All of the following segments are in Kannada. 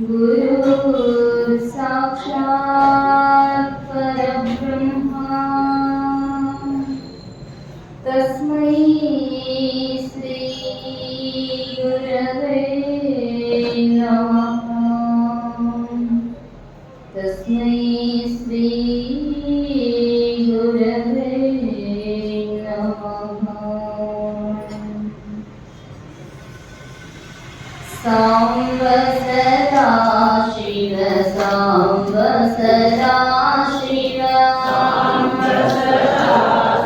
गुरु साक्षात् परब्रह्मा तस्मै श्री गुरवे नमः। तस्मै श्री गुरवे नमः। सांब सदा शिव सांब सदा शिव सांब सदा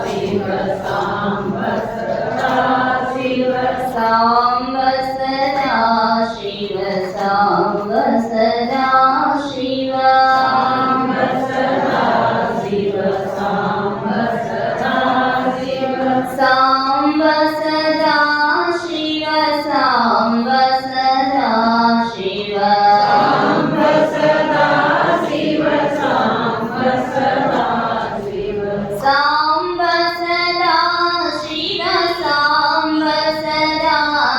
शिव सांब सदा शिव सांब सदा शिव सांब सदा शिव सांब सदा शिव सांब सदा शिव सांब सदा शिव सांब सदा शिव सांब सदा शिव सांब सदा शिव सांब सदा शिव सांब सदा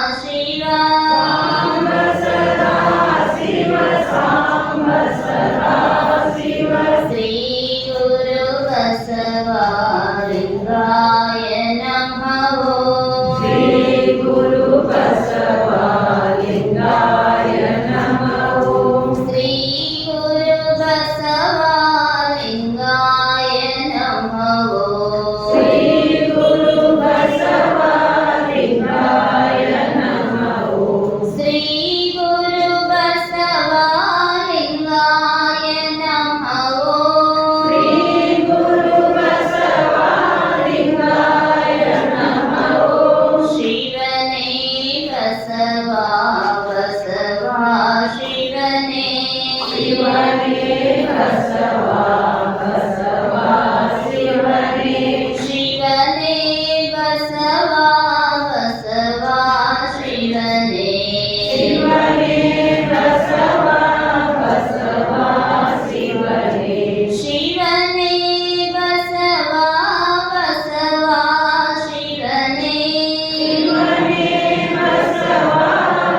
शिव सांब सदा शिव सांब सदा शिव श्री गुरु बसवलिंगाय नमः। श्री गुरु बसवलिंगाय नमः। श्री गुरु बसवलिंगाय नमः। श्री गुरु बसवलिंगाय नमः। श्री गुरु बसवलिंगाय नमः। श्री गुरु बसवलिंगाय नमः। शिवने बसवा बसवा शिवने शिवने बसवा बसवा शिवने शिवने बसवा बसवा शिवने शिवने बसवा बसवा शिवने शिवने बसवा बसवा शिवने शिवने बसवा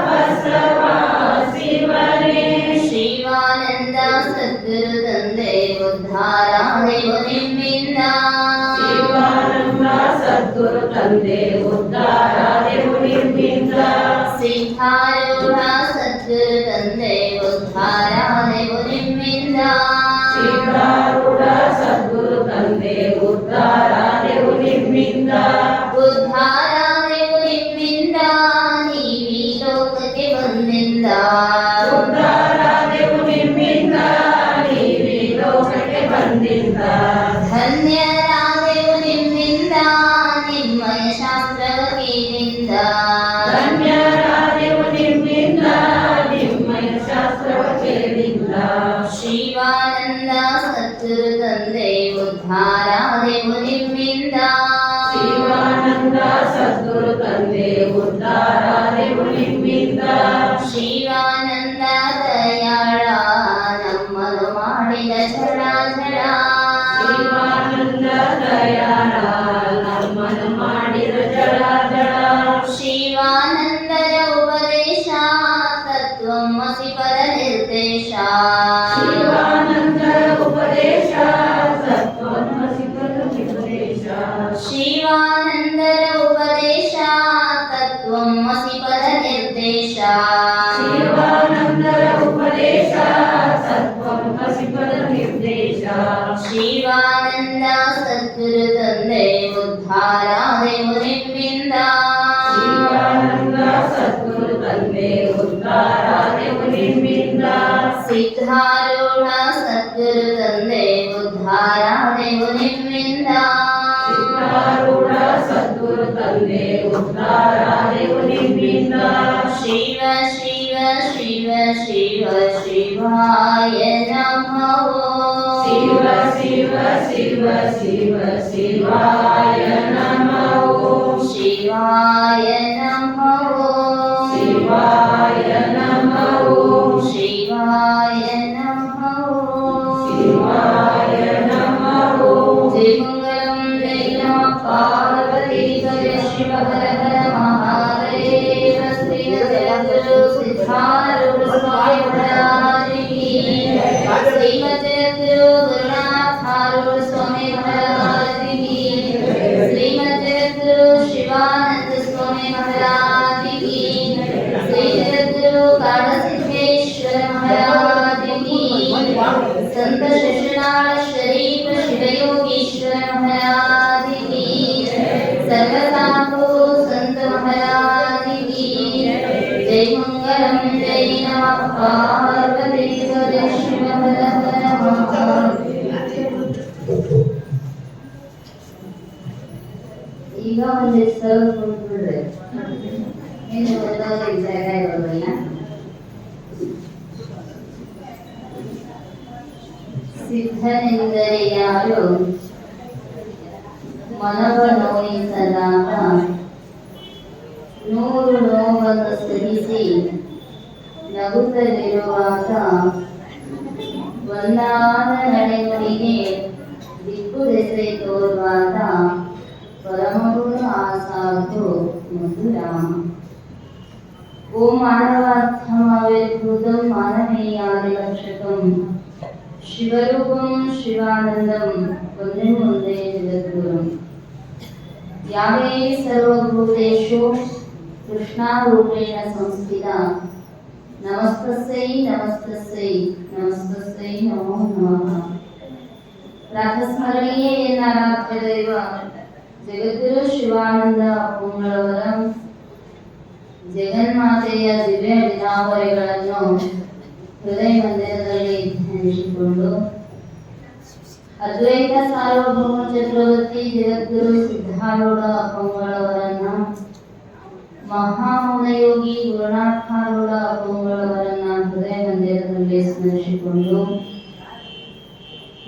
बसवा शिवने ಶಿವಾನಂದ ಸದ್ಗುರು ತಂದೆ ಉದ್ಧಾರಾದೇವ ನಿಮ್ಮಿಂದ ಶಿವಾನಂದ ಸದ್ಗುರು ತಂದೆ ಉದ್ಧಾರಾದೇವ ನಿಮ್ಮಿಂದ ಸಿದ್ಧಾರೂಢ ಸದ್ಗುರು ತಂದೆ ಉದ್ಧಾರಾದೇವ ನಿಮ್ಮಿಂದ ಸಿದ್ಧಾರೂಢ ಸದ್ಗುರು ತಂದೆ ಉದ್ಧಾರಾದೇವ ನಿಮ್ಮಿಂದ ಉದ್ಧಾರಾದೇವ ನಿಮ್ಮಿಂದ ನೀವೀ ಲೋಕಕ್ಕೆ ಬಂದಿಂದ ಉದ್ಧಾರಾದೇವ ನಿಮ್ಮಿಂದ ನೀವೀ ಲೋಕಕ್ಕೆ ಬಂದಿಂದ ಧನ್ಯರಾದೇವ ನಿಮ್ಮಿಂದ ನಿಮ್ಮಯ ಶಾಸ್ತ್ರವ ಕೇಳಿಂದ ಧನ್ಯರಾದೇವ ನಿಮ್ಮಿಂದ ನಿಮ್ಮಯ ಶಾಸ್ತ್ರವ ಕೇಳಿಂದ ಶಿವಾನಂದ ಸದ್ಗುರು ತಂದೆ ಉದ್ಧಾರಾದೇವ ನಿಮ್ಮಿಂದ ಶಿವಾನಂದ ಸದ್ಗುರು ತಂದೆ ಉದ್ಧಾರಾದೇವ ನಿಮ್ಮಿಂದ ಶಿವಾನಂದ ದಯಾಳ ನಮ್ಮನು ಮಾಡಿದ ಚರಾಚರ ಶಿವಾನಂದ ದಯಾಳ ನಮ್ಮನು ಮಾಡಿದ ಜಡಾಜಡ ಶಿವಾನಂದರ ಉಪದೇಶ ತತ್ವಮಸಿ ಪದ ನಿರ್ದೇಶ ಶಿವಾನಂದರ ಉಪದೇಶ ತತ್ವಮಸಿ ಪದ ನಿರ್ದೇಶ ಶಿವಾನಂದರ ಉಪದೇಶ ತತ್ವಮಸಿ ಪದ ನಿರ್ದೇಶ ಶಿವಾನಂದರ ಉಪದೇಶ ತತ್ವಮಸಿ ಪದ ನಿರ್ದೇಶ ಶಿವಾನಂದ ಸದ್ಗುರು ತಂದೆ ಉದ್ಧಾರಾದೇವ ನಿಮ್ಮಿಂದ ಶಿವಾನಂದ ಸದ್ಗುರು ತಂದೆ ಉದ್ಧಾರಾದೇವ ನಿಮ್ಮಿಂದ ಸಿದ್ಧಾರೂಢ ಸದ್ಗುರು ತಂದೆ ಉದ್ಧಾರಾದೇವ ನಿಮ್ಮಿಂದ ಸಿದ್ಧಾರೂಢ ಸದ್ಗುರು ತಂದೆ ಉದ್ಧಾರಾದೇವ ನಿಮ್ಮಿಂದ ಶಿವ ಶಿವ ಶಿವ ಶಿವ ಶಿವಾಯ ನಮಃ ಶಿವ ಶಿವ ಶಿವ ಶಿವ ಶಿವಾಯ ನಮಃ ಶಿವಾಯ ನಮಃ शिवानंद स्वामी महाराज की, श्री जगद्गुरु कालसिद्धेश्वर महाराज की, संत शिशुनाथ शरीफ शिवयोगीश्वर महाराज की, सर्वसाधु संत महाराज की जय। मंगलम जय नमः पार्वती पते शिव हर हर महादेव। ಈಗ ಒಂದು ಸರ್ ಕೊಟ್ಬಿಡ್ರೆ ಏನು ಗೊತ್ತಾಗ ಜಾಗ ಇರೋದಿಲ್ಲ. ಸಿದ್ಧನೆಂದರೆ ಯಾರು ಮನವ ನೋಯಿಸದಾಗ ನೂರು ನೋವನ್ನು ಸಹಿಸಿ ನಗುತ್ತಲಿರುವಾಗ ಒಂದಾದ ನಡೆಗಳಿಗೆ ದಿಕ್ಕು ದೆಸೆ ತೋರುವಾಗ ಪರಮಗುರು ಆಸಾಧು ಮಧುರಾಮ. ಓ ಮಾನವಾರ್ಥಮಾವಿರ್ಭೂತಂ ಮಾನವೀಯಾದಿಲಕ್ಷಕಂ ಶಿವರೂಪಂ ಶಿವಾನಂದಂ ಒಂದೇ ಒಂದೇ ಜಗದ್ಗುರುಂ. ಯಾವೇ ಸರ್ವಭೂತೇಷು ಕೃಷ್ಣಾರೂಪೇಣ ಸಂಸ್ಥಿತ ನಮಸ್ತಸ್ಯೈ ನಮಸ್ತಸ್ಯೈ ನಮಸ್ತಸ್ಯೈ ನಮೋ ನಮಃ. ಪ್ರಾತಸ್ಮರಣೀಯ ಎನ್ನಾರಾಧ್ಯ ದೈವ ಜಗದ್ಗುರು ಶಿವಾನಂದ ಪುಂಗಳವರ ಜಗನ್ಮಾತೆಯ ದಿವ್ಯ ವಿಧಾವರಿಗಳನ್ನು ಹೃದಯ ಮಂದಿರದಲ್ಲಿ ಧ್ಯಾನಿಸಿಕೊಂಡು ಅದ್ವೈತ ಸಾರ್ವಭೌಮ ಚಕ್ರವರ್ತಿ ಜಗದ್ಗುರು ಸಿದ್ಧಾರೂಢ ಪುಂಗಳವರನ್ನ, ಮಹಾಮೌನಯೋಗಿ ಗುರುನಾಥಾರೂಢ ಪುಂಗಳವರನ್ನ ಹೃದಯ ಮಂದಿರದಲ್ಲಿ ಸ್ಮರಿಸಿಕೊಂಡು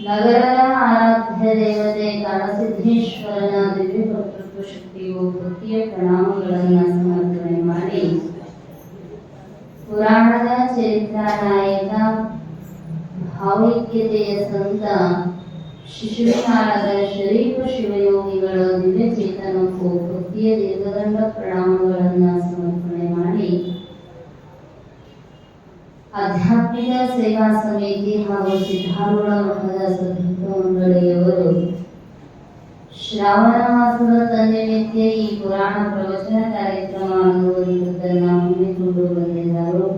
ನಗರದ ಆರಾಧ್ಯ ದೇವತೆ ಕಾಳಸಿದ್ದೇಶ್ವರನ ದಿವ್ಯ ಕರ್ತೃತ್ವ ಶಕ್ತಿಯು ಭಕ್ತಿಯ ಪ್ರಣಾಮಗಳನ್ನು ಸಮರ್ಪಣೆ ಮಾಡಿ ಪುರಾಣದ ಚರಿತ್ರಾನಾಯಕ ಭಾವೈಕ್ಯತೆಯ ಸಂತ ಶಿಶುನಾಳದ ಶರೀಫ ಶಿವಯೋಗಿಗಳ ದಿವ್ಯ ಚೇತನಕ್ಕೂ ಭಕ್ತಿಯ ದೀರ್ಘದಂಡ ಪ್ರಣಾಮಗಳನ್ನು ಸಮರ್ಪಣೆ ಮಾಡಿ ಆಧ್ಯಾತ್ಮಿಕ ಸೇವಾ ಸಮಿತಿ ಹಾಗೂ ಸಿದ್ಧಾರೂಢ ಮಠದ ಸದ್ಭಕ್ತ ಮಂಡಳಿಯವರು ಶ್ರಾವಣ ಮಾಸದ ತನ್ನಿಮಿತ್ತ ಈ ಪುರಾಣ ಪ್ರವಚನ ಕಾರ್ಯಕ್ರಮ ಅನ್ನುವುದನ್ನು ಹಮ್ಮಿಕೊಂಡು ಬಂದಿದ್ದಾರೆ.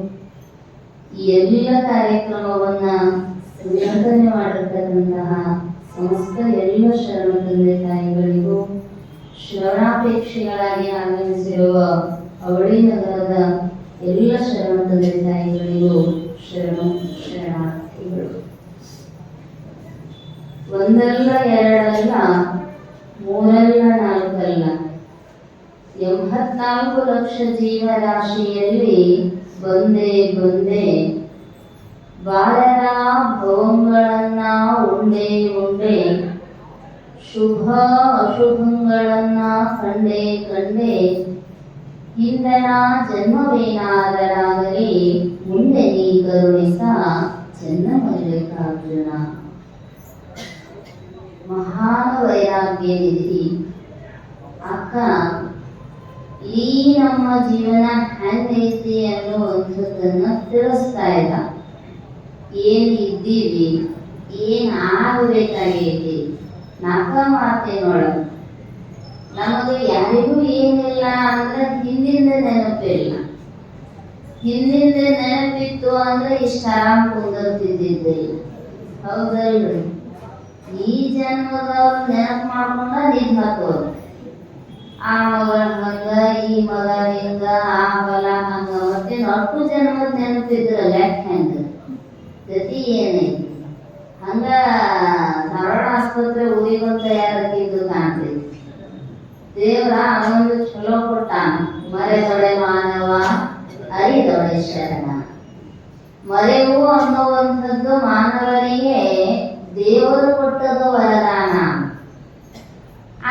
ಈ ಎಲ್ಲ ಕಾರ್ಯಕ್ರಮವನ್ನ ಸಂಘಟನೆ ಮಾಡಿರ್ತಕ್ಕಂತಹ ಸಮಸ್ತ ಎಲ್ಲ ಶರಣ ತಂದೆ ತಾಯಿಗಳಿಗೂ, ಶ್ರವಣಾಪೇಕ್ಷಿಗಳಾಗಿ ಆಗಮಿಸಿರುವ ಅವಳಿ ನಗರದ ಎಲ್ಲ ಶರಣ ತಂದೆ ತಾಯಿಗಳಿಗೂ ಶರಣಾರ್ಥಿಗಳು. ಒಂದಲ್ಲ ಎರಡಲ್ಲ ಮೂರಲ್ಲ ನಾಲ್ಕಲ್ಲ 84 ಲಕ್ಷ ಜೀವರಾಶಿಯಲ್ಲಿ ಬಂದೇ ಬಾಲರ ಭವಂಗಳನ್ನ ಉಂಡೆ ಶುಭ ಅಶುಭಗಳನ್ನ ಕಂಡೆ ಹಿಂದನ ಜನ್ಮವೇನಾದರಾಗಲಿ ಮುಂದೆ ನೀ ಕರುಣಿಸ ಜನ್ಮ ಮಲ್ಲಿಕಾರ್ಜುನ. ಮಹಾನ ವೈರಾಗ್ಯ ನಿಧಿ ಅಕ್ಕ, ಈ ನಮ್ಮ ಜೀವನ ಹೆಂಗೈತಿ ಅನ್ನುವಂಥದ್ದನ್ನ ತಿಳಿಸ್ತಾ ಇಲ್ಲ. ಏನ್ ಇದ್ದೀವಿ, ಏನ್ ಆಗಬೇಕಾಗೈತಿ, ನಾಕ ಮಾತೇನೊಳಗ ನಮಗೆ ಯಾರಿಗೂ ಏನಿಲ್ಲ ಅಂದ್ರೆ ಹಿಂದಿಂದ ನೆನಪಿಲ್ಲ. ಹಿಂದಿಂದ ನೆನಪಿತ್ತು ಅಂದ್ರೆ ಇಷ್ಟ ಆರಾಮ್ ಕುಂದಿರ್ತಿದ್ದಿದ್ದಿಲ್ಲ. ಹೌದಲ್ರಿ? ಈ ಜನ್ಮದವ್ರು ನೆನಪು ಮಾಡ್ಕೊಂಡ ನಿಂತ ಹಾಕೋರು. ಆ ಮಗಳ ಹಂಗ, ಈ ಮಗ ಹಿಂಗ, ಆ ಹೊಲ ಹಂಗ, ಮತ್ತೆ 10 ಜನ್ಮದ ನೆನಪಿದ್ರಲ್ಲ ಹೆಂಗ ಗತಿ ಏನೈತಿ? ಹಂಗ ಧಾರವಾಡ ಆಸ್ಪತ್ರೆ ಉದಿಗೊಂದು ತಯಾರಾಗಿದ್ದು ಕಾಣ್ತೈತಿ. ದೇವರ ಅವನೊಂದು ಚಲೋ ಕೊಟ್ಟಾನ. ಮರೆದೊಡೆ ಮಾನವ ಅರಿದೊಡೆ ಶರಣ. ಮರೆವು ಅನ್ನುವಂಥದ್ದು ಮಾನವರಿಗೆ ದೇವರು ಕೊಟ್ಟದು ವರದಾನ.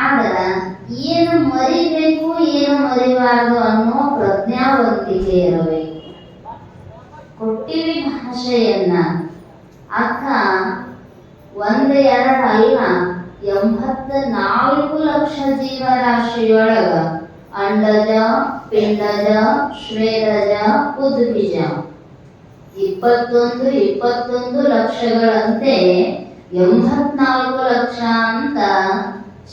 ಆದ್ರ ಏನು ಮರಿಬೇಕು, ಏನು ಮರಿಬಾರದು ಅನ್ನೋ ಪ್ರಜ್ಞಾವಂತಿಕೆ ಇರಬೇಕು. ಕೊಟ್ಟಿವಿ ಭಾಷೆಯನ್ನ. ಅಕ್ಕ 1 2 ಅಲ್ಲ, 84 ಲಕ್ಷ ಜೀವರಾಶಿಯೊಳಗ ಅಂಡಜ, ಪಿಂಡಜ, ಶ್ವೇತಜ, ಉದ್ಬೀಜ 21 ಲಕ್ಷಗಳಂತೆ 84 ಲಕ್ಷ ಅಂತ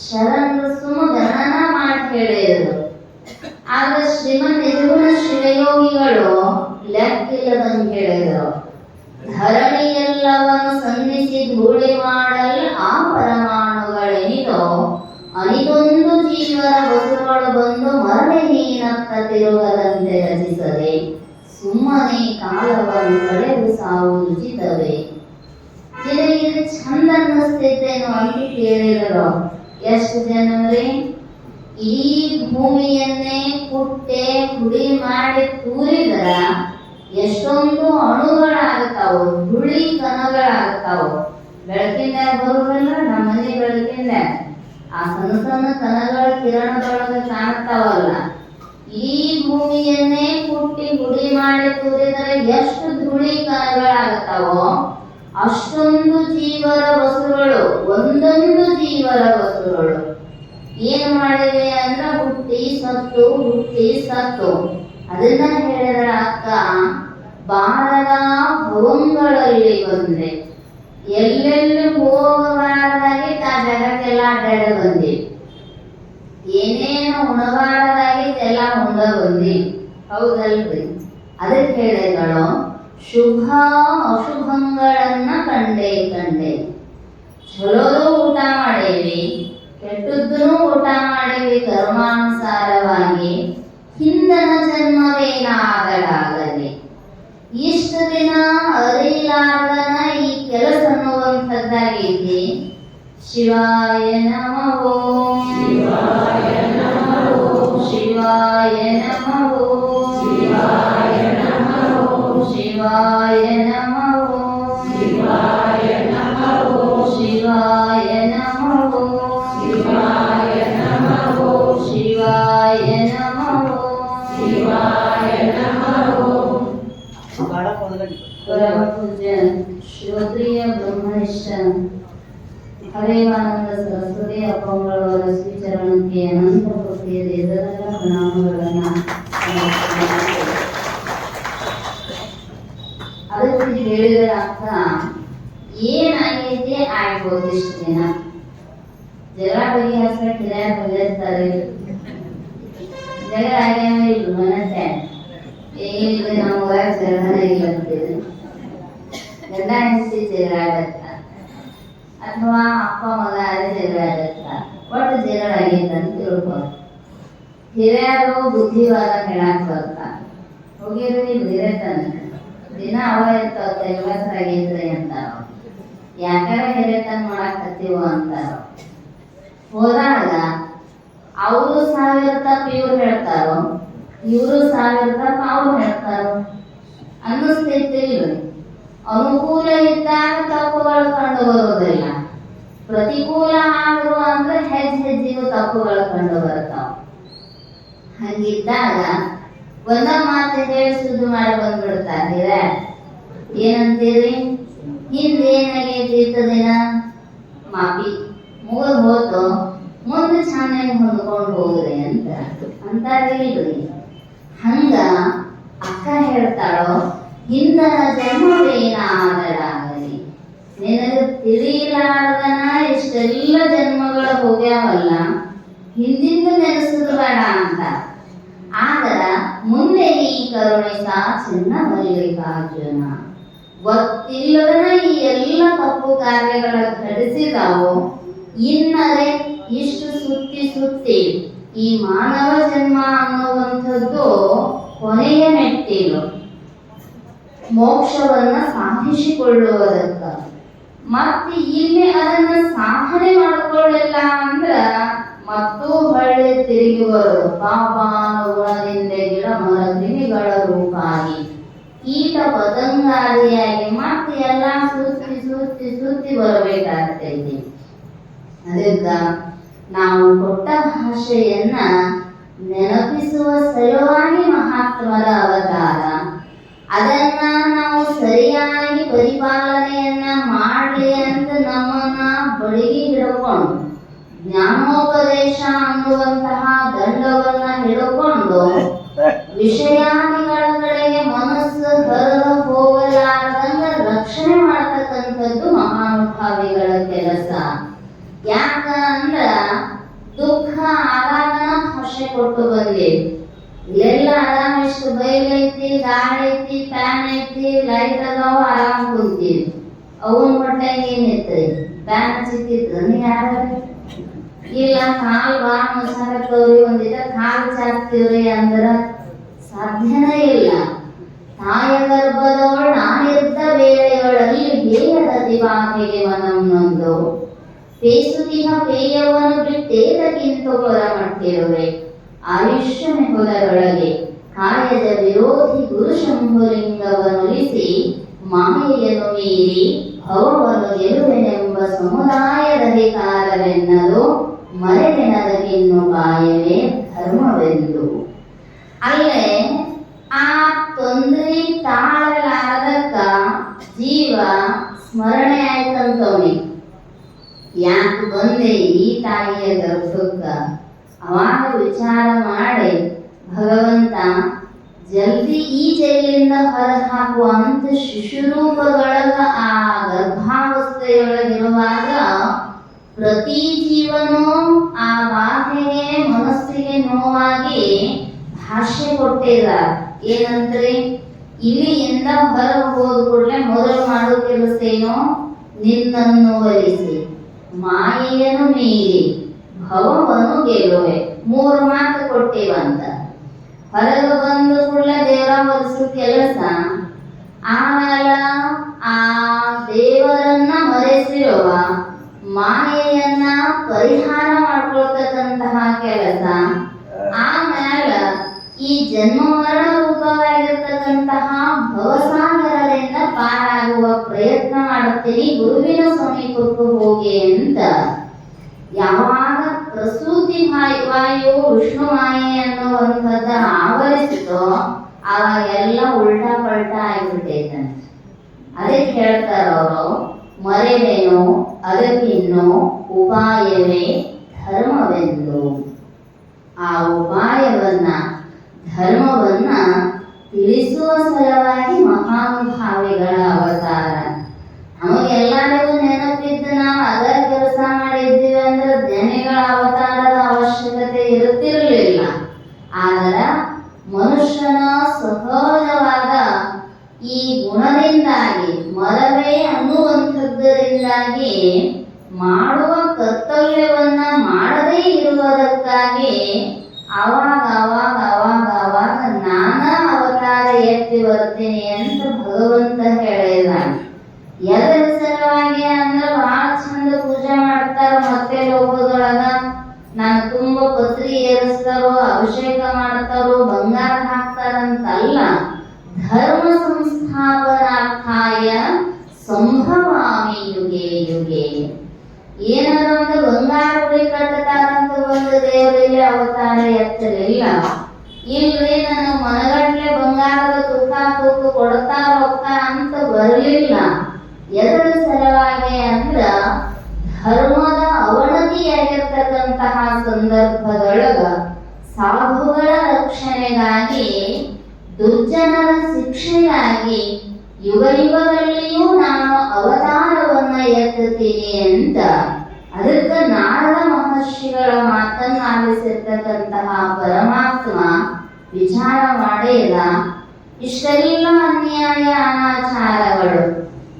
ಶರಣರು ಸುಮ ಗಣನ ಮಾಡಿ ಹೇಳಿದರು. ಆದ್ರೆ ಶ್ರೀಮಂತ ಯದುಗುಣ ಶಿವಯೋಗಿಗಳು ಲೆಕ್ಕಿಲ್ಲದಂಗೆ ಹೇಳಿದರು. ಧರಣಿಯೆಲ್ಲವನ್ನು ಸಂಧಿಸಿ ಧೂಳಿ ಮಾಡಲ್ ಆ ಪರಮಾಣುಗಳೆನಿದೋ ಅನಿದೊಂದು ಜೀವನ ವಸುಗಳು ಬಂದು ಮರಣಹೀನತ್ತ ತಿರುಗದಂತೆ ರಚಿಸದೆ ಸುಮ್ಮನೆ ಕಾಲವನ್ನು ಕಳೆದು ಸಾವು ಉಚಿತವೇ. ನಿನಗೆ ಚಂದ ಅನ್ನಿಸ್ತೇನೋ ಅಂತ ಕೇಳಿದರು. ಎಷ್ಟು ಜನರೇ ಇಡೀ ಭೂಮಿಯನ್ನೇ ಕುಟ್ಟೆ ಹುಡಿ ಮಾಡಿ ತೂರಿದರ ಎಷ್ಟೊಂದು ಅಣುಗಳಾಗ್ತಾವು, ಹುಳಿ ಕಣಗಳಾಗ್ತಾವು. ಬೆಳಕಿಂದ ಬರುವುದಲ್ಲ ನಮ್ಮ ಮನೆ ಬೆಳಕಿಂದ ಆ ಸಣ್ಣ ಸಣ್ಣ ಕಣಗಳ ಕಿರಣದೊಳಗೆ ಕಾಣ್ತಾವಲ್ಲ. ಈ ಭೂಮಿಯನ್ನೇ ಕುಟ್ಟಿ ಹುಡಿ ಮಾಡಿ ತೂರಿದರೆ ಎಷ್ಟು ಧೂಳಿ ಕಣಗಳಾಗ್ತಾವೋ ಅಷ್ಟೊಂದು ಜೀವರ ವಸ್ತುಗಳು, ಒಂದೊಂದು ಜೀವರ ವಸ್ತುಗಳು ಏನು ಮಾಡಿವೆ ಅಂದ್ರೆ ಹುಟ್ಟಿ ಸತ್ತು ಹುಟ್ಟಿ ಸತ್ತು. ಅದನ್ನ ಹೇಳಿದ್ರ ಅಕ್ಕ ಬಾರದ ಭವಂಗಳಲ್ಲಿ ಬಂದ್ರೆ ಎಲ್ಲೆಲ್ಲಿ ಹೋಗಬಾರದಾಗಿ ತಾ ಜಗಕ್ಕೆಲ್ಲ ಅಡ್ಡಾಡ ಬಂದಿ, ಏನೇನು ಉಣಬಾರದಾಗಿ ಎಲ್ಲ ಉಂಡ ಬಂದಿ. ಹೌದಲ್ರಿ? ಅದಕ್ಕೆ ಹೇಳಿದಳು ಶುಭ ಅಶುಭಗಳನ್ನ ಕಂಡೆ ಕಂಡೆ. ಚಲೋದು ಊಟ ಮಾಡೇವಿ, ಕೆಟ್ಟದ್ದೂ ಊಟ ಮಾಡೇವಿ ಕರ್ಮಾನುಸಾರವಾಗಿ. ಹಿಂದನ ಜನ್ಮವೇನಾಗಲಾಗದೆ ಇಷ್ಟ ದಿನ ಅರಿಲಾಗನ ಈ ಕೆಲಸ ಅನ್ನುವಂಥದ್ದಾಗೈತಿ. ಶಿವಾಯ ನಮಃ ಓಂ, ಶಿವಾಯ ನಮಃ ಓಂ, ಶಿವಾಯ ನಮಃ ಓಂ, ಶಿವಾಯ ನಮಃ ಓಂ, ಶಿವಾಯ ನಮಃ ಓಂ, ಶಿವಾಯ ನಮಃ ಓಂ, ಶಿವಾಯ ನಮಃ ಓಂ, ಶಿವಾಯ ನಮಃ ಓಂ, ಶಿವಾಯ ನಮಃ ಓಂ, ಶಿವಾಯ ನಮಃ ಓಂ. ಪರಮಪೂಜ್ಯ ಶ್ರೀಮದ್ರಿಯ ಬ್ರಹ್ಮನಿಷ್ಠ ಹರೇವಾನಂದ ಸರಸ್ವತಿ ಅಪ್ಪಂಗಳವರ ಶ್ರೀಚರಣಕ್ಕೆ ಅನಂತ ಭಕ್ತಿಯ ದೇವರ ಪ್ರಣಾಮಗಳನ್ನ ಅದಕ್ಕೆ ಹೇಳಿದ ಅರ್ಥ ಏನಾಗೈತಿ ಆಗ್ಬೋದು. ಇಷ್ಟು ದಿನ ಜಗಳ ಬಗೆಹರಿಸಕ್ಕೆ ಹಿರಿಯರು ಬಗೆಹರಿಸ್ತಾರೆ. ಜಗಳ ಆಗ್ಯಾವ ಇಲ್ಲ ಮನಸ್ಸೆ ಏನಿಲ್ಲ, ನಾವು ಜಗಳನೇ ಇಲ್ಲ ಅಂತೀವಿ. ಗಂಡ ಹೆಂಡತಿ ಜಗಳ ಆಗತ್ತ ಅಥವಾ ಅಪ್ಪ ಮಗ ಜಗಳ ಆಗತ್ತ, ಒಟ್ಟು ಜಗಳ ಆಗೈತೆ ಅಂತ ತಿಳ್ಕೊಂಡು ಹಿರಿಯರು ಬುದ್ಧಿವಾದ ಹೇಳಕ್ ಬರ್ತಾರೆ. ಹೋಗಿರಿ ಹಿರಿಯತನ ದಿನ ಅವ ಇರ್ತಾವ ಐವತ್ತರಾಗೈತ್ರಿ ಅಂತಾರ. ಯಾಕಾರ ಹಿರಿಯತನ ಮಾಡಾಕತ್ತೀವ ಅಂತಾರ. ಹೋದಾಗ ಅವರು 1000 ತಪ್ಪು ಇವ್ರು ಹೇಳ್ತಾರೋ, ಇವರು 1000 ತಪ್ಪು ಅವ್ರು ಹೇಳ್ತಾರೋ ಅನ್ನಿಸ್ತೈತಿಲ್ಲ. ಅನುಕೂಲ ಇದ್ದಾಗ ತಪ್ಪುಗಳು ಕಂಡು ಬರೋದಿಲ್ಲ, ಪ್ರತಿಕೂಲ ಆದ್ರು ಅಂದ್ರೆ ಹೆಜ್ಜೆಗೂ ತಪ್ಪುಗಳು ಕಂಡು ಬರ್ತಾವ. ಹಂಗಿದ್ದಾಗ ಒಂದ ಮಾತು ಹೇಳಿ ಸುದ್ದಿ ಮಾಡಿ ಬಂದ್ಬಿಡ್ತಾರೆ. ಏನಂತೀರಿ? ಹಿಂದೇನಾಗೈತಿ ಇಷ್ಟ ದಿನ ಮಾಪಿ ಮುಗಿದ್ ಹೋತು, ಮುಂದೆ ಚೆನ್ನಾಗಿ ಹೊಂದ್ಕೊಂಡು ಹೋಗ್ರಿ ಅಂತಾರ್ರಿ. ಹಂಗ ಅಕ್ಕ ಹೇಳ್ತಾಳೋ ಹಿಂದನ ಜನ್ಮವೇನಾದರಾಗಲಿ ನಿನಗೆ ತಿಳಿಲಾರ್ದನ ಇಷ್ಟೆಲ್ಲ ಜನ್ಮಗಳು ಹೋಗ್ಯಾವಲ್ಲ, ಹಿಂದಿಂದ ನೆನೆಸುದು ಬೇಡ ಅಂತ. ಆದರ ಮುಂದೆ ನೀ ಕರುಣಿಸ ಚಿನ್ನ ಮಲ್ಲಿಕಾರ್ಜುನ. ಗೊತ್ತಿಲ್ಲದನ ಈ ಎಲ್ಲ ತಪ್ಪು ಕಾರ್ಯಗಳ ಘಟಿಸಿದವು. ಇನ್ನರೆ ಇಷ್ಟು ಸುತ್ತಿ ಸುತ್ತಿ ಈ ಮಾನವ ಜನ್ಮ ಅನ್ನುವಂಥದ್ದು ಕೊನೆಯ ಮೆಟ್ಟಿಲು ಮೋಕ್ಷವನ್ನ ಸಾಧಿಸಿಕೊಳ್ಳುವುದಕ್ಕ. ಮತ್ತೆ ಇಲ್ಲಿ ಅದನ್ನ ಸಾಧನೆ ಮಾಡಿಕೊಳ್ಳಿಲ್ಲ ಅಂದ್ರ ಮತ್ತೂ ಹೊಳ್ಳಿ ತಿರುಗಿ ಬರೋದು. ಪಾಪಾನುಗುಣದಿಂದ ಗಿಡ ಮರ ಕ್ರಿಮಿಗಳ ರೂಪಾಗಿ ಕೀಟ ಪತಂಗಾದಿಯಾಗಿ ಮತ್ತೆ ಎಲ್ಲ ಸುತ್ತಿ ಸುತ್ತಿ ಸುತ್ತಿ ಬರಬೇಕಾಗ್ತೈತಿ. ಅದಕ್ಕ ನಾವು ಕೊಟ್ಟ ಭಾಷೆಯನ್ನ ನೆನಪಿಸುವ ಸಲುವಾಗಿ ಮಹಾತ್ಮರ ಅವತಾರ. ಅದನ್ನ ನಾವು ಸರಿಯಾಗಿ ಪರಿಪಾಲನೆಯನ್ನ ಮಾಡಲಿ ಅಂತ ನಮ್ಮನ್ನ ಬಡಿಗೆ ಹಿಡ್ಕೊಂಡು ಜ್ಞಾನೋಪದೇಶ ಅನ್ನುವಂತಹ ದಂಡವನ್ನ ಹಿಡ್ಕೊಂಡು ವಿಷಯಾದಿಗಳ ಕಡೆಗೆ ಮನಸ್ಸು ಹೊರಗೆ ಹೋಗಲಾರದಂಗ ರಕ್ಷಣೆ ಮಾಡತಕ್ಕಂಥದ್ದು ಮಹಾನುಭಾವಿಗಳ ಕೆಲಸ. ಯಾಕ ಅಂದ್ರ ದುಃಖ ಆದಾಗ ಕೊಟ್ಟು ಬಂದೇವಿ. ಇಲ್ಲೆಲ್ಲ ಆರಾಮ್ ಇಷ್ಟು ಬೈಲೈತಿ, ಗಾಳಿ ಐತಿ, ಫ್ಯಾನ್ ಐತಿ, ಲೈಟ್ ಅದಾವ, ಆರಾಮ್ ಕುಂತೀವಿ. ಅವನ್ ಹೊಟ್ಟೆಗೆ ಏನಿತ್ರಿ? ಫ್ಯಾನ್ ಹಚ್ಚಿತ್ತಿದ್ರ ಯಾರ ಇಲ್ಲ, ಕಾಲ್ ಬಾ ಮುಸಾಕತ್ತವ್ರಿ, ಒಂದಿಟ ಕಾಲ್ ಚಾಕ್ತಿವ್ರಿ ಅಂದ್ರ ಸಾಧ್ಯನೇ ಇಲ್ಲ. ತಾಯ ಗರ್ಭದವಳು ನಾನಿದ್ದ ವೇಳೆಯೊಳಲ್ಲಿ ಬೇಯದ ದಿವಾಹೆಗೆ ಮನಂನೊಂದು ಪೇಸುತಿಹ ಪೇಯವನ್ನು ಬಿಟ್ಟೇದಕ್ಕಿಂತ ಹೊರಮಟ್ಟಿರುವೆ. ಆಯುಷ್ಯಮೆ ಹೊಲರೊಳಗೆ ಕಾಯದ ವಿರೋಧಿ ಗುರು ಶಂಭುಲಿಂಗವನುಲಿಸಿ ಮಾಯೆಯನ್ನು ಮೀರಿ ಭವವನ್ನು ಗೆಲುವೆನೆಂಬ ಸಮುದಾಯದಧಿಕಾರವೆನ್ನಲು ಮರೆತೆನದಕ್ಕಿನ್ನು ಕಾಯವೇ ಧರ್ಮವೆಂದು. ಅಲ್ಲೇ ಆ ತೊಂದರೆ ತಾಳಲಾರದಕ್ಕ ಜೀವ ಸ್ಮರಣೆ ಆಯ್ತಂತವನಿ. ಯಾಕೆ ಬಂದೆ ಈ ತಾಯಿಯ ಗರ್ಭಕ್ಕ? ಅವಾಗ ವಿಚಾರ ಮಾಡಿ ಭಗವಂತ ಜಲ್ದಿ ಈ ಜೈಲಿಂದ ಹೊರಹಾಕುವಂತ ಶಿಶುರೂಪದೊಳಗ ಆ ಗರ್ಭಾವಸ್ಥೆಯೊಳಗಿರುವಾಗ ಪ್ರತಿ ಜೀವನೂ ಆ ಬಾಧೆಗೆ ಮನಸ್ಸಿಗೆ ನೋವಾಗಿ ಭಾಷ್ಯ ಕೊಟ್ಟಿದ್ದಾರೆ. ಏನಂದ್ರೆ ಇಲ್ಲಿಯಿಂದ ಹೊರ ಹೋದ ಕೂಡಲೇ ಮೊದಲು ಮಾಡೋ ಕೆಲಸ ಏನೋ, ನಿನ್ನನ್ನು ಒಲಿಸಿ ಮಾಯೆಯನ್ನು ಮೀರಿ ಭವವನ್ನು ಗೆಲುವೆ. 3 ಮಾತು ಕೊಟ್ಟಿವಂತ. ಹೊರಗೆ ಬಂದ ಕೂಡಲೇ ದೇವರ ಒಲಿಸೋ ಕೆಲಸ, ಆಮೇಲೆ ಆ ದೇವರನ್ನ ಮರೆಸಿರುವ ಮಾಯೆಯನ್ನ ಪರಿಹಾರ ಮಾಡ್ಕೊಳ್ತಕ್ಕಂತಹ ಕೆಲಸ, ಆಮೇಲೆ ಈ ಜನ್ಮ ಮರಣ ರೂಪವಾಗಿರ್ತಕ್ಕಂತಹ ಭವಸಾಗರದಿಂದ ಪಾರಾಗುವ ಪ್ರಯತ್ನ ಮಾಡುತ್ತೀನಿ, ಗುರುವಿನ ಸಮೀಪಕ್ಕೂ ಹೋಗಿ ಅಂತ. ಯಾವಾಗ ಪ್ರಸೂತಿ ವಾಯು ವಿಷ್ಣು ಮಾಯೆ ಅನ್ನುವಂಥದ್ದು ಆವರಿಸಿತೋ ಅವಾಗೆಲ್ಲ ಉಲ್ಟಾ ಪಲ್ಟಾ ಆಗಿಬಿಟ್ಟೈತಂತೆ. ಅದಕ್ಕೆ ಹೇಳ್ತಾರ ಅವರು, ಮರೆವೇನೋ ಅದಕ್ಕಿನ್ನೋ ಉಪಾಯವೇ ಧರ್ಮವೆಂದು. ಆ ಉಪಾಯವನ್ನ ಧರ್ಮವನ್ನ ತಿಳಿಸುವ ಸಲುವಾಗಿ ಮಹಾನುಭಾವಿಗಳ ಅವತಾರ. ನಮಗೆಲ್ಲರಿಗೂ ನೆನಪಿದ್ದು ನಾವು ಅದರ ಕೆಲಸ ಮಾಡಿದ್ದೀವಿ ಅಂದ್ರೆ ಜ್ಞಾನಿಗಳ ಅವತಾರದ ಅವಶ್ಯಕತೆ ಇರುತ್ತಿರಲಿಲ್ಲ. ಆದರೆ ಮನುಷ್ಯನ ಸಹಜವಾದ ಈ ಗುಣದಿಂದಾಗಿ, ಮರವೇ ಅನ್ನುವಂಥದ್ದರಿಂದಾಗಿ ಮಾಡುವ ಕರ್ತವ್ಯವನ್ನ ಮಾಡದೇ ಇರುವುದಕ್ಕಾಗಿ ಅವಾಗ ಅವಾಗ ಅವಾಗ ಅವಾಗ ನಾನಾ ಅವತಾರ ಎತ್ತಿ ಬರ್ತೀನಿ ಅಂತ ಭಗವಂತ ಹೇಳಿದಾನೆ. ಎದರ ಸಲುವಾಗಿ ಅಂದ್ರೆ ಬಹಳ ಚಂದ ಪೂಜೆ ಮಾಡ್ತಾರ, ಮತ್ತೆ ಲೋಕದೊಳಗ ನಾನು ತುಂಬಾ ಪತ್ರಿ ಏರಿಸ್ತಾರೋ, ಅಭಿಷೇಕ ಮಾಡ್ತಾರೋ, ಬಂಗಾರ ಹಾಕ್ತಾರಂತಲ್ಲ. ಧರ್ಮ ಸಂಸ್ಥಾಪನಾರ್ಥಾಯ ಸಂಭವಾಮಿ ಯುಗೆ ಯುಗೆ. ಏನಾದ್ರು ಒಂದು ಬಂಗಾರ ಗುಡಿ ಕಟ್ಟತಾರಂತ ಒಂದು ದೇವರಲ್ಲಿ ಅವತಾರ ಎತ್ತಲಿಲ್ಲ. ಇಲ್ರಿ ನನ್ನ ಮನಗಟ್ಲೆ ಬಂಗಾರದ ತೂಕ ತೂಕ ಕೊಡ್ತಾ ರೊಕ್ಕ ಅಂತ ಬರಲಿಲ್ಲ. ಎದರ ಸಲುವಾಗಿ ಅಂದ್ರ ಧರ್ಮದ ಅವನತಿಯಾಗಿರ್ತಕ್ಕಂತಹ ಸಂದರ್ಭದೊಳಗ ಸಾಧುಗಳ ರಕ್ಷಣೆಗಾಗಿ, ದುರ್ಜನರ ಶಿಕ್ಷೆಗಾಗಿ ಯುಗ ಯುಗದಲ್ಲಿಯೂ ನಾನು ಅವತಾರವನ್ನ ಎತ್ತುತ್ತೀನಿ ಅಂತ. ಅದಕ್ಕೆ ನಾರದ ಮಹರ್ಷಿಗಳ ಮಾತನ್ನ ಆಲಿಸಿರ್ತಕ್ಕಂತಹ ಪರಮಾತ್ಮ ವಿಚಾರ ಮಾಡಿಲ್ಲ. ಇಷ್ಟೆಲ್ಲ ಅನ್ಯಾಯ ಅನಾಚಾರಗಳು,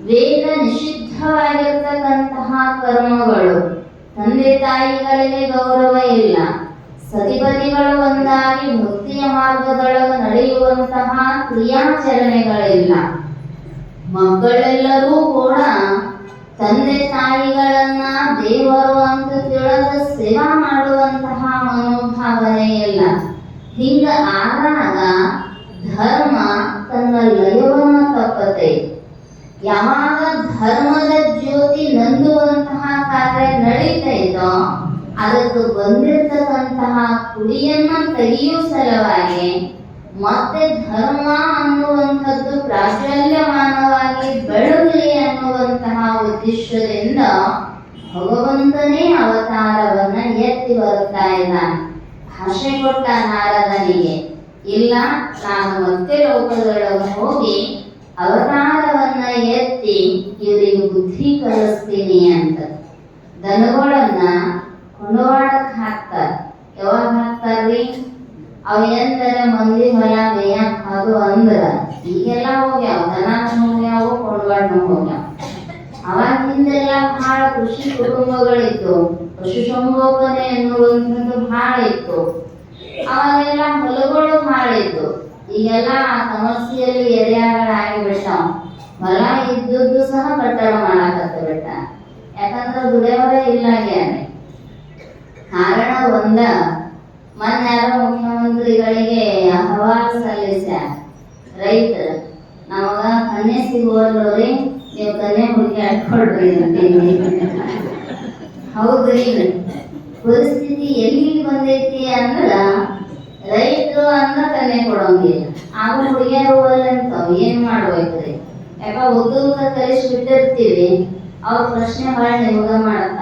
ವೇದ ನಿಷಿದ್ಧವಾಗಿರ್ತಕ್ಕಂತಹ ಕರ್ಮಗಳು, ತಂದೆ ತಾಯಿಗಳಿಗೆ ಗೌರವ ಇಲ್ಲ, ಸತಿಪತಿಗಳು ಒಂದಾಗಿ ಭಕ್ತಿಯ ಮಾರ್ಗದೊಳಗೆ ನಡೆಯುವಂತಹ ಕ್ರಿಯಾಚರಣೆಗಳಿಲ್ಲ, ಮಕ್ಕಳೆಲ್ಲರೂ ಕೂಡ ತಂದೆ ತಾಯಿಗಳನ್ನ ದೇವರು ಅಂತ ತಿಳಿದ ಸೇವಾ ಮಾಡುವಂತಹ ಮನೋಭಾವನೆ ಇಲ್ಲ. ಹಿಂಗ ಆದಾಗ ಧರ್ಮ ತನ್ನ ಲಯವನ್ನು ತಪ್ಪತೆ. ಯಾವಾಗ ಧರ್ಮದ ಜ್ಯೋತಿ ನಂದುವಂತಹ ಕಾರ್ಯ ನಡೀತೈತೋ ಅದಕ್ಕೆ ಬಂದಿರತಕ್ಕಂತಹ ಕುಡಿಯನ್ನ ತೆಗೆಯುವ ಸಲುವಾಗಿ ಮತ್ತೆ ಧರ್ಮ ಅನ್ನುವಂಥದ್ದು ಪ್ರಾಚಲ್ಯಮಾನವಾಗಿ ಬೆಳಗಲಿ ಅನ್ನುವಂತಹ ಉದ್ದೇಶದಿಂದ ಭಗವಂತನೇ ಅವತಾರವನ್ನ ಎತ್ತಿ ಬರುತ್ತಾ ಇದ್ದಾನೆ. ಭಾಷೆ ಕೊಟ್ಟ ನಾರದನಿಗೆ, ಇಲ್ಲ ನಾನು ಮತ್ತೆ ಲೋಕದೊಳಗೆ ಹೋಗಿ ಅವತಾರವನ್ನ ಎತ್ತಿ ಇವರಿಗೆ ಬುದ್ಧಿ ಕಲಿಸ್ತೀನಿ ಅಂತ. ದನಗಳನ್ನ ಕುಣವಾಡಕ್ ಹಾಕ್ತಾರ. ಯಾವಾಗ ಹಾಕ್ತಾರ್ರಿ? ಅವ ಎಂದರೆ ಮಂದಿ ಹೊಲ ಮೇಯಕ್ ಅದು ಅಂದ್ರ ಈಗೆಲ್ಲ ಹೋಗ್ಯಾವ, ದನ ಹೋಗ್ಯಾವ, ಕೊಂಡ್ವಾಡ್ನು ಹೋಗ್ಯಾವ. ಅವಾಗಿಂದೆಲ್ಲ ಬಹಳ ಕೃಷಿ ಕುಟುಂಬಗಳಿತ್ತು, ಪಶು ಸಂಗೋಪನೆ ಎನ್ನುವಂಥದ್ದು ಬಹಳ ಇತ್ತು. ಅವಾಗೆಲ್ಲ ಹೊಲಗಳು ಬಹಳ ಇತ್ತು. ಈಗೆಲ್ಲ ಆ ಸಮಸ್ಯೆಯಲ್ಲಿ ಎರೆಯಾಗಳಾಗಿ ಬಿಟ್ಟಾವ. ಹೊಲ ಇದ್ದದ್ದು ಸಹ ಕಟ್ಟಡ ಮಾಡಾಕತ್ತ ಬಿಟ್ಟ. ಯಾಕಂದ್ರೆ ದುಡಿಯವರೇ ಇಲ್ಲ ಆಗ್ಯಾನೆ. ಕಾರಣ ಒಂದ, ಮೊನ್ನೆ ಯಾರೋ ಮುಖ್ಯಮಂತ್ರಿಗಳಿಗೆ ಅಹವಾಲು ಸಲ್ಲಿಸ್ಯಾರ ರೈತರು, ನಮಗ ಕನ್ಯೆ ಸಿಗುವಲ್ರಿ, ನೀವು ಕನ್ಯೆ ಹುಡುಕಾಡ್ಕೊಳ್ರಿ ಅಂತೀನಿ. ಹೌದ್ರಿ, ಪರಿಸ್ಥಿತಿ ಎಲ್ಲಿ ಬಂದೈತಿ ಅಂದ್ರ ರೈತರು ಅಂದ್ರ ಕನ್ಯೆ ಕೊಡೋಂಗಿಲ್ಲ, ಆಗ ಹುಡುಗಿಯರು ಅಂತ ಏನ್ ಮಾಡ್ಬೇಕ್ರಿ? ಯಾಕ ಉದ್ಯೋಗ ಕಲಿಸಿ ಬಿಟ್ಟಿರ್ತೀವಿ, ಅವ್ರ ಪ್ರಶ್ನೆ ಬಾಳ ನಿಮಗ ಮಾಡತ್ತ,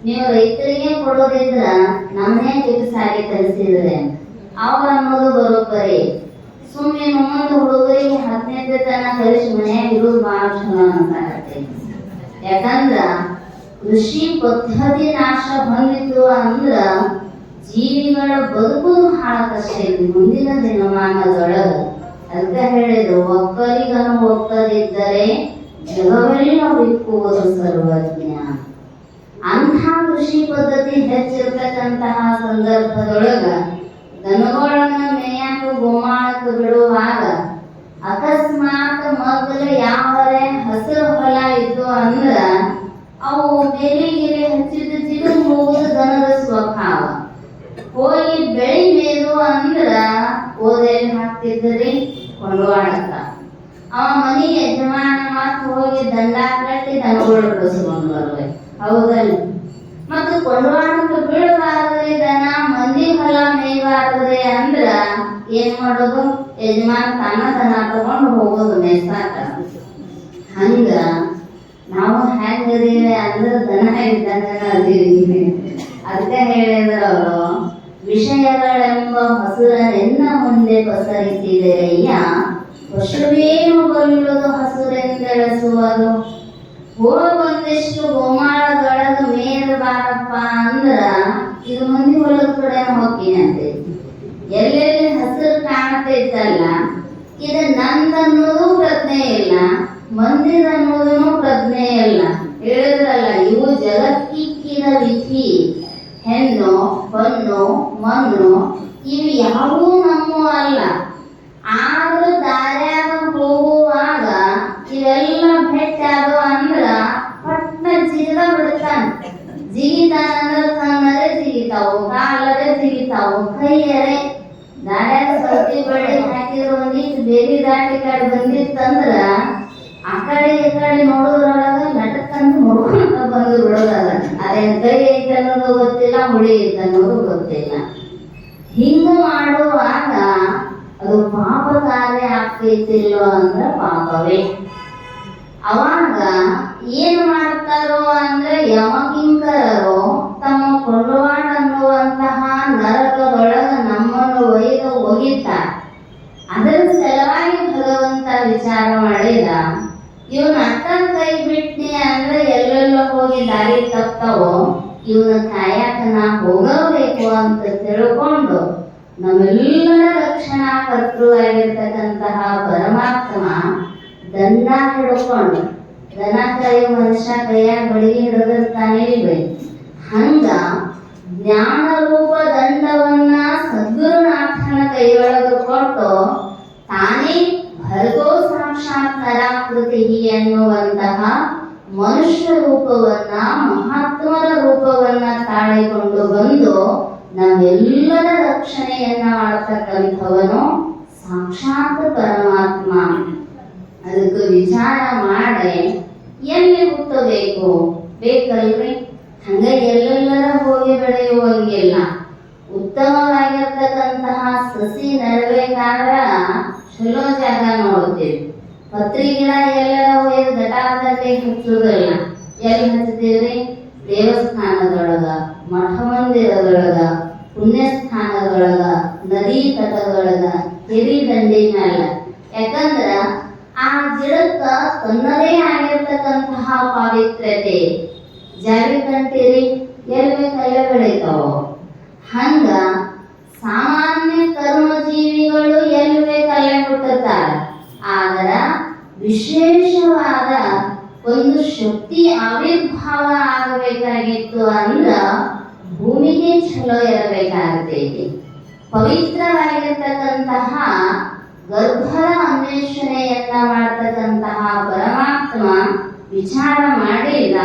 ನೀವು ರೈತರಿಗೆ ಕೊಡೋದಿದ್ರ ನಮ್ಮನೇ ಸಾರಿ ಕಲಿಸಿದ್ರೆ ಅವ್ರ ಅನ್ನೋದು ಬರೋಬ್ಬರಿ. ಸುಮ್ಮನೆ ಮುಂದೆ ಹುಡುಗರಿಗೆ 10ನೇ ತನ ಕಲಿಸಿ ಮನ್ಯಾಗ ಇರೋದು ಬಹಳ ಚಲೋ ಅನ್ಸಾಕತ್ತೆ. ಯಾಕಂದ್ರ ಕೃಷಿ ಪದ್ಧತಿ ನಾಶ ಬಂದಿತ್ತು ಅಂದ್ರ ಜೀವಿಗಳ ಬದುಕುದು ಬಹಳ ಕಷ್ಟ ಐತಿ ಮುಂದಿನ ದಿನಮಾನದೊಳಗ. ಅದಕ್ಕೆ ಹೇಳಿದ್ರು, ಒಕ್ಕಲಿಗನು ಒಕ್ಕದಿದ್ದರೆ ಜಗವೆಲ್ಲ ಬಿಕ್ಕುವುದು ಸರ್ವಜ್ಞ. ಅಂಥ ಕೃಷಿ ಪದ್ಧತಿ ಹೆಚ್ಚಿರ್ತಕ್ಕಂತಹ ಸಂದರ್ಭದೊಳಗ ದನಗಳನ್ನ ಮೇಯಾಕ ಗೋಮಾಳಕ್ಕೆ ಬಿಡುವಾಗ ಅಕಸ್ಮಾತ್ ಮೊದಲು ಯಾವರೇ ಹಸಿರು ಹೊಲ ಇದ್ದು ಅಂದ್ರ ಅವು ಬೇಲಿಗಿರಿ ಹಚ್ಚಿದ ಚಿಡು ಹೋಗುದು ದನದ ಸ್ವಭಾವ. ಹೋಗಿ ಬೆಳಿ ಮೇದು ಅಂದ್ರ ಓದೆಲ್ಲಿ ಹಾಕ್ತಿದ್ರಿ ಕೊಂಡವಾಡಕ್ಕ. ಅವ ಮನಿ ಯಜಮಾನ ಮತ್ ಹೋಗಿ ದಂಡ ಕಟ್ಟಿ ದನಗಳು ಬಿಡಿಸ್ಕೊಂಡು ಬರ್ಬೇಕು. ಹೌದಲ್ಲ? ಮತ್ತು ಕೊಂಡವಾಡಕ್ಕೆ ಬೀಳಬಾರದ್ರಿ ದನ, ಮಂದಿ ಹೊಲ ಮೇಯಬಾರದ್ರಿ ಅಂದ್ರ ಏನ್ ಮಾಡೋದು? ಯಜಮಾನ ತನ್ನ ದನ ತಗೊಂಡು ಹೋಗೋದು ಮೇಸಾಕ. ಹಂಗ ನಾವು ಹೆಂಗದೀವಿ ಅಂದ್ರ ದನ ಇದ್ದಂಗ ಅದೀವಿ. ಅದಕ್ಕೆ ಹೇಳಿದ್ರ ಅವರು, ವಿಷಯಗಳೆಂಬ ಹಸುರನೆನ್ನ ಮುಂದೆ ಪಸರಿಸಿದೆರಯ್ಯ, ಪಶುವೇನು ಬಲ್ಲುವುದು ಹಸುರೆಂದೆಳಸುವುದು. ಹೋಗೊಂದಿಷ್ಟು ಗೋಮಾಳದೊಳಗ ಮೇಯಬಾರಪ್ಪ ಅಂದ್ರ ಇದು ಮಂದಿ ಹೊಲದ ಕಡೆ ಹೋಗ್ತೀನಂತೆ. ಎಲ್ಲೆಲ್ಲಿ ಹಸಿರು ಕಾಣತೈತಲ್ಲ, ಇದು ನಂದನ್ನೋದು ಪ್ರಜ್ಞೆ ಇಲ್ಲ, ಮಂದಿದನ್ನೋದೂ ಪ್ರಜ್ಞೆ ಇಲ್ಲ. ಹೇಳಿದ್ರಲ್ಲ, ಇವು ಜಗತ್ತಿಕ್ಕಿದ ವಿಧಿ, ಹೆಣ್ಣು ಹೊನ್ನು ಮಣ್ಣು ಇವು ಯಾವೂ ನಮ್ಮೂ ಅಲ್ಲ. ಆದ್ರೂ ದಾರ್ಯಾಗ ಹೋಗುವಾಗ ಇವೆಲ್ಲ ಭೇಟಿಯಾದವು ಅಂದ್ರ ಪಟ್ನ ಜಿಗಿದ ಬಿಡ್ತಾನ. ಜಿಗಿತಾನಂದ್ರ ಕಣ್ಣರೇ ಜಿಗಿತಾವು, ಕಾಲರೇ ಜಿಗಿತಾವು, ಕೈಯರೇ. ದಾರ್ಯಾಗ ಸೌತಿ ಬಳ್ಳಿ ಹಾಕಿದ್ರು ಒಂದಿಷ್ಟು ಬೇಲಿ ದಾಟಿ ಕಡೆ ಬಂದಿತ್ತಂದ್ರ ಆ ಕಡೆ ಈ ಕಡೆ ನೋಡೋದ್ರೊಳಗ ನಟಕ್ಕಂತ ನೋಡ್ಕೊಂತ ಬಂದು ಬಿಡೋದಲ್ಲ. ಅದೇನ್ ಕೈ ಐತೆ ಅನ್ನೋದು ಗೊತ್ತಿಲ್ಲ, ಹುಳಿ ಐತೆ ಅನ್ನೋದು ಗೊತ್ತಿಲ್ಲ. ಹಿಂಗ ಮಾಡುವಾಗ ಅದು ಪಾಪ ಕಾರ್ಯ ಆಗ್ತೈತಿಲ್ಲೋ ಅಂದ್ರ ಪಾಪವೇ. ಅವಾಗ ಏನ್ ಮಾಡ್ತಾರೋ ಅಂದ್ರೆ ಯಮಕಿಂಕರರು ತಮ್ಮ ಕೊಂಡವಾಡ ಅನ್ನುವಂತಹ ನರಕದೊಳಗ ನಮ್ಮನ್ನು ಒಯ್ದು ಒಗಿತಾರೆ. ಅದರ ಸಲುವಾಗಿ ಭಗವಂತ ವಿಚಾರ ಮಾಡಿದ, ಇವನ ಅಟ್ಟನ ಕೈ ಬಿಟ್ನಿ ಅಂದ್ರೆ ಎಲ್ಲೆಲ್ಲೋ ಹೋಗಿ ದಾರಿ ತಪ್ತಾವೋ, ಇವನ ಕಾಯಕ ನಾ ಹೋಗಬೇಕು ಅಂತ ತಿಳ್ಕೊಂಡು ನಮ್ಮೆಲ್ಲರ ರಕ್ಷಣಾಕರ್ತೃ ಆಗಿರ್ತಕ್ಕಂತಹ ಪರಮಾತ್ಮ ದಂಡ ಹಿಡ್ಕೊಂಡು, ದನ ಕೈ ಮನುಷ್ಯ ಕೈಯಾಗ ಬಡಿಗೆ ಹಿಡಿದಿರ್ತಾನೆ ಇಲ್ವೇ, ಹಂಗ ಜ್ಞಾನ ರೂಪ ದಂಡವನ್ನ ಸದ್ಗುರುನಾಥನ ಕೈಯೊಳಗೆ ಕೊಟ್ಟು ತಾನೇ ಭರ್ಗೋ ಸಾಕ್ಷಾತ್ ನರಾಕೃತಿ ಎನ್ನುವಂತಹ ಮನುಷ್ಯ ರೂಪವನ್ನ, ಮಹಾತ್ಮರ ರೂಪವನ್ನ ತಾಳಿಕೊಂಡು ಬಂದು ನಮ್ಮೆಲ್ಲರ ರಕ್ಷಣೆಯನ್ನ ಮಾಡತಕ್ಕಂಥವನು ಸಾಕ್ಷಾತ್ ಪರಮಾತ್ಮ. ಅದಕ್ಕೆ ವಿಚಾರ ಮಾಡಿ ಎಲ್ಲಿ ಹುಟ್ಟಬೇಕು ಬೇಕಲ್ರಿ? ಹಂಗ ಎಲ್ಲೆಲ್ಲರ ಹೋಗಿ ಬೆಳೆಯುವಂಗಿಲ್ಲ. ಉತ್ತಮವಾಗಿರ್ತಕ್ಕಂತಹ ಸಸಿ ನೆಡಬೇಕಾದ್ರ ಚಲೋ ಜಾಗ ನೋಡ್ತೀವಿ. ಪತ್ರಿ ಗಿಡ ಎಲ್ಲರ ಹೋಗಿ ಘಟಾದಲ್ಲಿ ಹಚ್ಚುವುದಿಲ್ಲ. ಎಲ್ಲಿ ಹಚ್ತೀವ್ರಿ? ದೇವಸ್ಥಾನದೊಳಗ, ಮಠ ಮಂದಿರದೊಳಗ, ಪುಣ್ಯಸ್ಥಾನದೊಳಗ, ನದಿ ತಟದೊಳಗ, ಕೆರಿ ದಂಡಿ ಮ್ಯಾಲ. ಯಾಕಂದ್ರ ಆ ಗಿಡಕ್ಕ ತನ್ನದೇ ಆಗಿರ್ತಕ್ಕಂತಹ ಪಾವಿತ್ರ್ಯತೆ. ಜಾರಿ ಕಂತೀರಿ ಎಲ್ಲಿ ಬೇಕಲ್ಲೇ ಬೆಳಿತಾವ. ಹಂಗ ಸಾಮಾನ್ಯ ಮಾಡ್ಕೊತಾರ. ಆದ್ರ ವಿಶೇಷವಾದ ಒಂದು ಶಕ್ತಿ ಆವಿರ್ಭಾವ ಆಗಬೇಕಾಗಿತ್ತು ಅಂದ್ರ ಭೂಮಿಗೆ ಚಲೋ ಇರಬೇಕಾಗ್ತೈತಿ. ಪವಿತ್ರವಾಗಿರ್ತಕ್ಕಂತಹ ಗರ್ಭದ ಅನ್ವೇಷಣೆಯನ್ನ ಮಾಡ್ತಕ್ಕಂತಹ ಪರಮಾತ್ಮ ವಿಚಾರ ಮಾಡಿದ.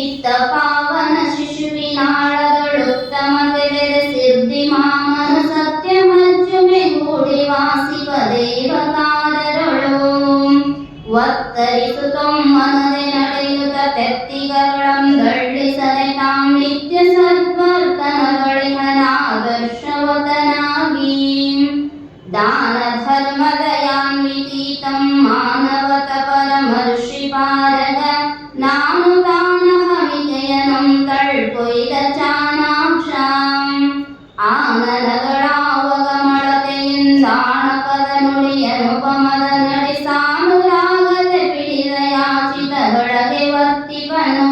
ಇತ್ತ ಪಾವನ ಶಿಶುವಿನಾಳಗಳುತ್ತಮ ತೆರೆದ ಸಿದ್ಧಿ ಮಾಮನ ಸತ್ಯ ಮಜ್ಜುಮೆ ಗೂಡಿ ವಾಸಿಪ ದೇವತಾರರೊಳು ಒತ್ತರಿಸುತ್ತಂ ಮನದೆ ನಡೆಯುತ್ತ ತೆತ್ತಿಗರುಳಂ ದಳ್ಳಿಸದೆ ತಾಂ ನಿತ್ಯ ಸದ್ವರ್ತನಗಳಿಹನಾದರ್ಶವತನಾಗಿ ದಾನ ಧರ್ಮ ದಯಾನ್ವಿತೀತಂ ಮಾನವತ ಪರಮರ್ಷಿ ಪಾರಗ ನಾನು ತಾನಹಮಿಜಯನಂ ತಳ್ಪೊಯ್ದ ಚಾನಾಕ್ಷಾಂ ಆನನಗಳಾವಗಮಳತೆಯಿಂದಾಣಪದ ನುಡಿಯನುಪಮದ ನಡಿ ಸಾನುರಾಗದೆ ಪಿಡಿದ ಯಾಚಿತದೊಳಗೆ ವರ್ತಿಪನು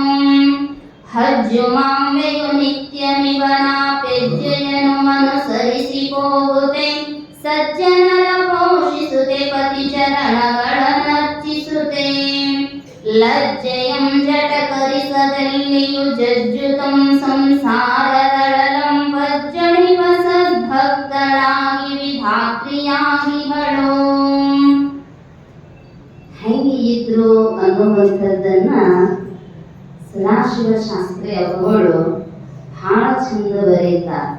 ಹಜ್ಜು ಮಾಂಬೆಯು ನಿತ್ಯಮಿವನ ಪೆಜ್ಜೆಯನು ಮನುಸರಿಸಿ ಹೋಗುತ್ತೆ ಸಜ್ಜನರ ಪೋಷಿಸುತ್ತೆ ಪತಿ ಚರಣಗಳನ್ನರ್ಚಿಸುತ್ತೆ ಲಜ್ಜೆಯಂ ಜಟಕರಿಸದಲ್ಲಿಯು ಜಜ್ಜುತಂ ಸಂಸಾರದಳಲಂ ವಜ್ಜಣಿಪ ಸದ್ಭಕ್ತಳಾಗಿ ವಿಧಾತ್ರಿಯಾಗಿಗಳು. ಹೆಂಗಿದ್ರು ಅನ್ನುವಂಥದ್ದನ್ನ ಸದಾಶಿವ ಶಾಸ್ತ್ರಿ ಅವರುಗಳು ಬಹಳ ಚಂದ ಬರೀತಾರೆ.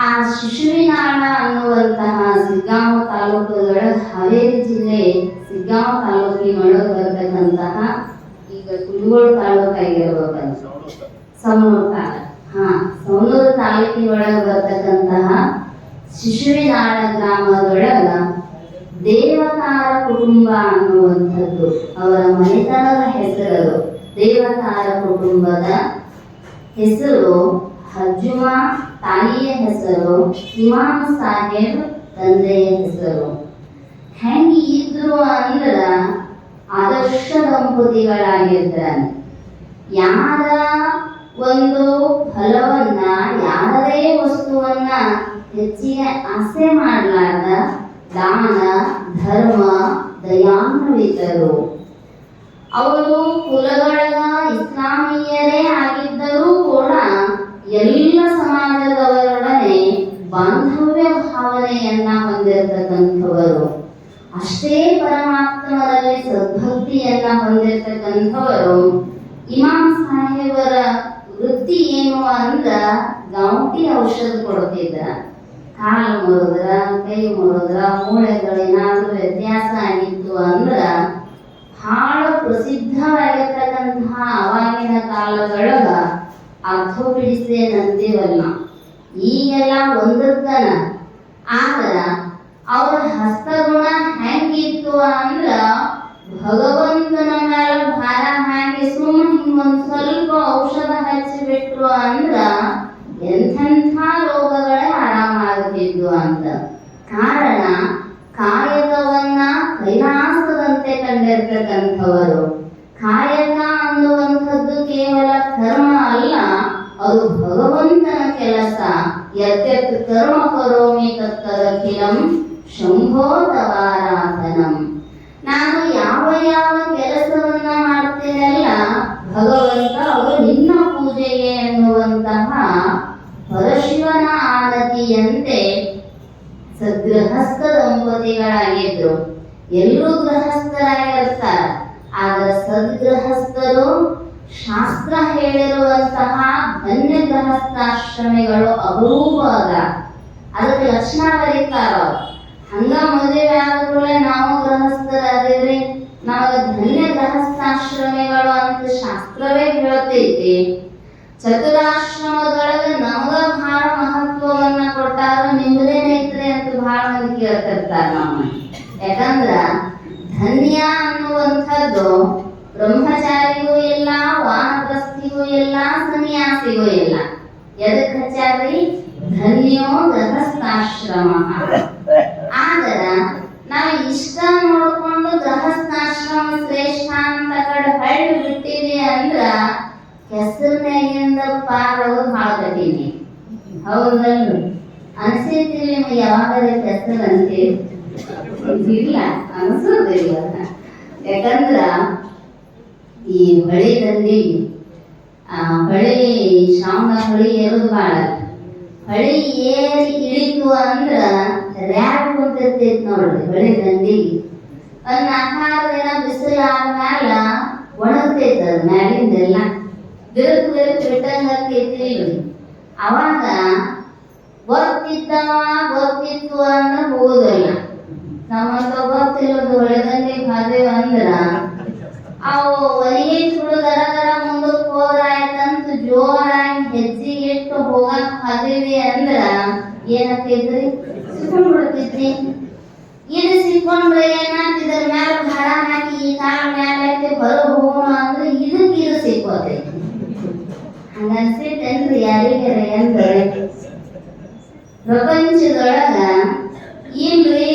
ಆ ಶಿಶುವಿನಾಳ ಅನ್ನುವಂತಹ ಸಿಗ್ಗಾಂವ ತಾಲೂಕುಗಳ ಹಾವೇರಿ ಜಿಲ್ಲೆ ಸಿಗ್ಗಾಂವ ತಾಲೂಕಿನೊಳಗೆ ಬರ್ತಕ್ಕಂತಹ ಈಗ ಕುಂದಗೋಳ ತಾಲೂಕಾಗಿರ್ಬೇಕಂತ ಸವಣೂರು ತಾಲೂಕಿನೊಳಗೆ ಬರ್ತಕ್ಕಂತಹ ಶಿಶುವಿನಾಳ ಗ್ರಾಮದೊಳಗ ದೇವತಾರ ಕುಟುಂಬ ಅನ್ನುವಂಥದ್ದು ಅವರ ಮನೆತನದ ಹೆಸರು. ದೇವತಾರ ಕುಟುಂಬದ ಹೆಸರು ಹಜ್ಜುಮ, ತಾಯಿಯ ಹೆಸರು ಇಮಾಮ್ ಸಾಹೇಬ್, ತಂದೆಯ ಹೆಸರು. ಹೆಂಗಿದ್ರು ಅಂದ್ರ ಆದರ್ಶ ದಂಪತಿಗಳಾಗಿರ್ತಾರೆ. ಯಾರ ಒಂದು ಫಲವನ್ನ, ಯಾರದೇ ವಸ್ತುವನ್ನ ಹೆಚ್ಚಿಗೆ ಆಸೆ ಮಾಡಲಾರ್ದ ದಾನ ಧರ್ಮ ದಯಾನ್ವಿತರು. ಅವರು ಕುಲಗಳಗ ಇಸ್ಲಾಮೀಯರೇ ಆಗಿದ್ದರೂ ಕೂಡ ಎಲ್ಲ ಸಮಾಜದವರೊಡನೆ ಬಾಂಧವ್ಯ ಭಾವನೆಯನ್ನ ಹೊಂದಿರತಕ್ಕಂಥವರು. ಅಷ್ಟೇ ಪರಮಾತ್ಮನಲ್ಲಿ ಸದ್ಭಕ್ತಿಯನ್ನ ಹೊಂದಿರತಕ್ಕಂಥವರು. ಇಮಾಮ್ ಸಾಹೇಬರ ವೃತ್ತಿ ಏನು ಅಂದ್ರ ಗೌಟಿ ಔಷಧ ಕೊಡ್ತಿದ್ರ. ಕಾಲು ಮುರಿದ್ರ, ಕೈ ಮುರಿದ್ರ, ಮೂಳೆಗಳೇನಾದ್ರೂ ವ್ಯತ್ಯಾಸ ಆಗಿತ್ತು ಅಂದ್ರ ಬಹಳ ಪ್ರಸಿದ್ಧವಾಗಿರ್ತಕ್ಕಂತಹ ಅವಾಗಿನ ಕಾಲದೊಳಗ ಆರ್ಥೋಪಿಡಿಸೇನ್ ಅಂತೀವಲ್ಲ, ಈಗೆಲ್ಲ ಒಂದಕ್ಕನ. ಆದ್ರ ಅವ್ರ ಹಸ್ತಗುಣ ಹೆಂಗಿತ್ತು ಅಂದ್ರ ಭಗವಂತನ ಮೇಲೆ ಭಾರ ಹಾಕಿ ಸುಮ್ಮನೆ ಹಿಂಗೊಂದು ಸ್ವಲ್ಪ ಔಷಧ ಹಚ್ಚಿಬಿಟ್ರು ಅಂದ್ರ ಎಂಥೆಂಥ ರೋಗಗಳೇ ಆರಾಮಾಗುತ್ತಿದ್ವು ಅಂತ. ಕಾರಣ ಕಾಯಕವನ್ನ ಕೈಲಾಸದಂತೆ ಕಂಡಿರ್ತಕ್ಕಂಥವರು. ಕಾಯಕ ಅನ್ನುವಂಥದ್ದು ಕೇವಲ ಕರ್ಮ ಅಲ್ಲ, ಅದು ಭಗವಂತನ ಕೆಲಸ. ಯತ್ಯತ್ ಕರ್ಮ ಕರೋಮಿ ತತ್ತದಖಿಲಂ ಶಂಭೋ ತವಾರಾಧನಂ. ನಾನು ಯಾವ ಯಾವ ಕೆಲಸವನ್ನ ಮಾಡ್ತೇನಲ್ಲ ಭಗವಂತ ಅವರು ನಿನ್ನ ಪೂಜೆಗೆ ಎನ್ನುವಂತಹ ಪರಶಿವನ ಆನತಿಯಂತೆ ಸದ್ಗೃಹಸ್ಥ ದಂಪತಿಗಳಾಗಿದ್ರು. ಎಲ್ಲರೂ ಗೃಹಸ್ಥರಾಗಿರ್ತಾರ. ಆದ್ರೆ ಸದ್ಗೃಹಸ್ಥರು ಶಾಸ್ತ್ರ ಹೇಳಿರುವಂತಹ ಧನ್ಯ ಗೃಹಸ್ಥಾಶ್ರಮಿಗಳು ಅಪರೂಪದ. ಅದಕ್ಕೆ ಲಕ್ಷಣ ಬರೀತಾರ. ಹಂಗ ಮದುವೆ ಆದ್ಮೇಲೆ ನಾವು ಗೃಹಸ್ಥರಾದಿವ್ರಿ, ನಾವು ಧನ್ಯ ಗೃಹಸ್ಥಾಶ್ರಮಿಗಳು ಅಂತ ಶಾಸ್ತ್ರವೇ ಹೇಳ್ತೈತಿ. ಚತುರಾಶ್ರಮದೊಳಗೆ ನಮಗ ಬಹಳ ಮಹತ್ವವನ್ನ ಕೊಟ್ಟಾರ. ನಿಮ್ದೇನೈತ್ರಿ ಅಂತ ಬಹಳ ಮಂದಿ ಕೇಳ್ತಿರ್ತಾರ ನಮ್ಮ. ಯಾಕಂದ್ರ ಧನ್ಯ ಅನ್ನುವಂಥದ್ದು ಬ್ರಹ್ಮಚಾರಿಗೂ ಇಲ್ಲ, ವಾನಪ್ರಸ್ಥಿಗೂ ಇಲ್ಲ, ಸನ್ಯಾಸಿಗೂ ಇಲ್ಲ. ಎದಕ್ ಹಚ್ಚಾರ್ರಿ? ಧನ್ಯೋ ಗೃಹಸ್ಥಾಶ್ರಮ. ಆದ್ರ ನಾವು ಇಷ್ಟ ನೋಡ್ಕೊಂಡು ಗೃಹಸ್ಥಾಶ್ರಮ ಶ್ರೇಷ್ಠ ಅಂತ ಕಡೆ ಹಳ್ಳಿ ಬಿಟ್ಟಿವಿ ಅಂದ್ರ ಹೆಸರಿನಾಗಿಂದ ಪಾರೋದು ಭಾಳ ಕಠಿಣ. ಹೌದಲ್ರಿ? ಅನ್ಸೈತಿ ನಿಮ್ಗೆ ಯಾವಾಗಲೇ ಕೆಸರು ಅಂತೇಳಿ? ಇಲ್ಲ, ಅನ್ಸೋದಿಲ್ಲ. ಯಾಕಂದ್ರ ಈ ಹೊಳಿ ದಂಡಿ ಹೊಳಿ ಶ್ರಾವಣ ಹೊಳಿ ಏರೋದು ಭಾಳ. ಹೊಳಿ ಏರಿ ಇಳಿತು ಅಂದ್ರ ರ್ಯಾಪ್ ಕುಂತಿರ್ತೈತಿ ನೋಡ್ರಿ ಹೊಳಿ ದಂಡಿಗೆ. ಒಂದ್ 4 ದಿನ ಬಿಸಿಲು ಆದ್ಮ್ಯಾಲ ಒಣಗ್ತೈತ ಅದ ಮ್ಯಾಲಿಂದೆಲ್ಲ, ಬಿರುಕು ಬಿಟ್ಟಂಗ ಆಗ್ತೈತಿ. ಅವಾಗ ಗೊತ್ತಿತ್ತು ಅಂದ್ರ ಹೋಗುದಿಲ್ಲ. ನಮ್ಮಂತ ಗೊತ್ತಿಲ್ಲದು ಹೊಳೆದಂಡಿ ಹಾದೇವ ಅಂದ್ರ ಅವು ಒಲಿಗೆ ಸುಡು ದರ ಮುಂದಕ್ಕೆ ಹೋದ್ರಾಯ್ತಂತ ಜೋರಾಗಿ ಹೆಜ್ಜೆಗೆ ಇಟ್ಟು ಹೋಗಕ್ ಹಾದೇವಿ ಅಂದ್ರ ಏನಾಗ್ತೈತ್ರಿ? ಸಿಕ್ಕೊಂಡ್ ಬಿಡ್ತೈತಿ. ಇದು ಸಿಕ್ಕೊಂಡ್ರೆ ಏನಾಗ್ತಿದ್ರ ಮ್ಯಾಲ ಭಾರ ಹಾಕಿ ಈ ಕಾಲ ಮ್ಯಾಲ ಹಾಕಿ ಹೊರಗೆ ಹೋಗೋಣ ಅಂದ್ರೆ ಇದಕ್ಕೆ ಇದು ಸಿಕ್ಕೋತೈತಿ. ಹಂಗನ್ಸೈತೇನ್ರಿ ಯಾರಿಗಾರ? ಅಂದ್ರೆ ಪ್ರಪಂಚದೊಳಗ ಇಲ್ರಿ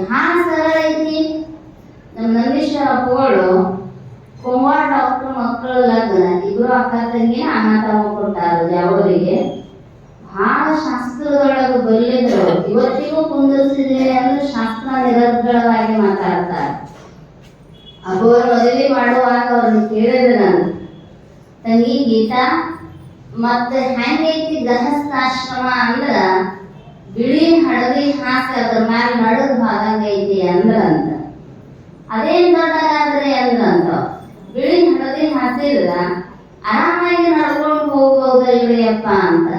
ಹಾಳ ಸರಳ ಐತಿ. ನಮ್ಮ ನಂದೀಶ್ವರ ಅಪ್ಪಗಳು ಕುಮಾರ್ ಡಾಕ್ಟರ್ ಮಕ್ಕಳ ಲಗ್ನ, ಇಬ್ರು ಅಕ್ಕ ತಂಗಿ ಅಣ್ಣ ತಮ್ಮ ಕೊಟ್ಟಾರ ಅವರಿಗೆ. ಬಹಳ ಶಾಸ್ತ್ರದೊಳಗ ಬಲ್ಲಿದ್ರು. ಇವತ್ತಿಗೂ ಕುಂದಿರ್ಸಿದೀವಿ ಅಂದ್ರೆ ಶಾಸ್ತ್ರ ನಿರರ್ಗಳವಾಗಿ ಮಾತಾಡ್ತಾರೆ. ಅಪ್ಪವರು ಮದುವೆ ಮಾಡುವಾಗ ಅವ್ರನ್ನ ಕೇಳಿದ್ರೆ ನಾನು, ತಂಗಿ ಗೀತಾ ಮತ್ತೆ ಹೆಂಗೈತಿ ಗೃಹಸ್ಥಾಶ್ರಮ ಅಂದ್ರ ಬಿಳಿ ಹಳದಿ ಹಾಕಿ ಅದ್ರ ಮ್ಯಾಲ ನಡದ್ ಭಾಗಂಗ ಐತಿ ಅಂದ್ರ ಅಂತ. ಅದೇನ್ ದೊಡ್ಡದಾದ್ರೆ ಅಂದ್ರ ಅಂತ ಬಿಳಿ ಹಳದಿ ಹಾಕಿದ್ರ ಆರಾಮಾಗಿ ನಡ್ಕೊಂಡು ಹೋಗ್ಬೋದಲ್ರಿ ಅಪ್ಪ ಅಂತ.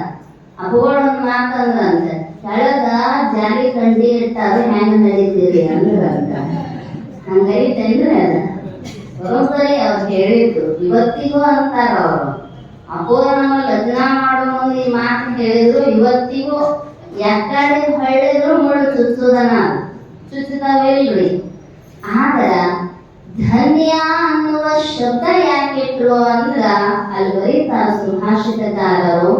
ಅಪ್ಪಗಳೊಂದ್ ಮಾತಂದ್ರಂತ, ಕೆಳಗ ಜಾಲಿ ಕಂಡಿ ಇಟ್ಟಾರ ಹೆಂಗ ನಡೀತೀರಿ ಅಂದ್ರ ಅಂತ. ಹಂಗೈತೇನ್ರಿ ಅದ ಬರೋಬ್ಬರಿ ಅವ್ರು ಹೇಳಿದ್ದು. ಇವತ್ತಿಗೂ ಅಂತಾರ ಅವರು. ಅಪ್ಪೋ ನಮ್ಮ ಲಗ್ನ ಮಾಡೋ ಮುಂದೆ ಈ ಮಾತು ಹೇಳಿದ್ರು. ಇವತ್ತಿಗೂ ಯಾಕಡೆ ಹೊಳ್ಳಿದ್ರು ಮುಳ್ಳು ಚುಚ್ಚುದನ ಚುಚ್ಚುತ್ತಾವಿಲ್ರಿ. ಆದ್ರ ಧನ್ಯ ಅನ್ನುವ ಶಬ್ದ ಯಾಕಿಟ್ರು ಅಂದ್ರ ಅಲ್ಲಿ ಬರೀತಾರ ಸುಭಾಷಿತಕಾರರು,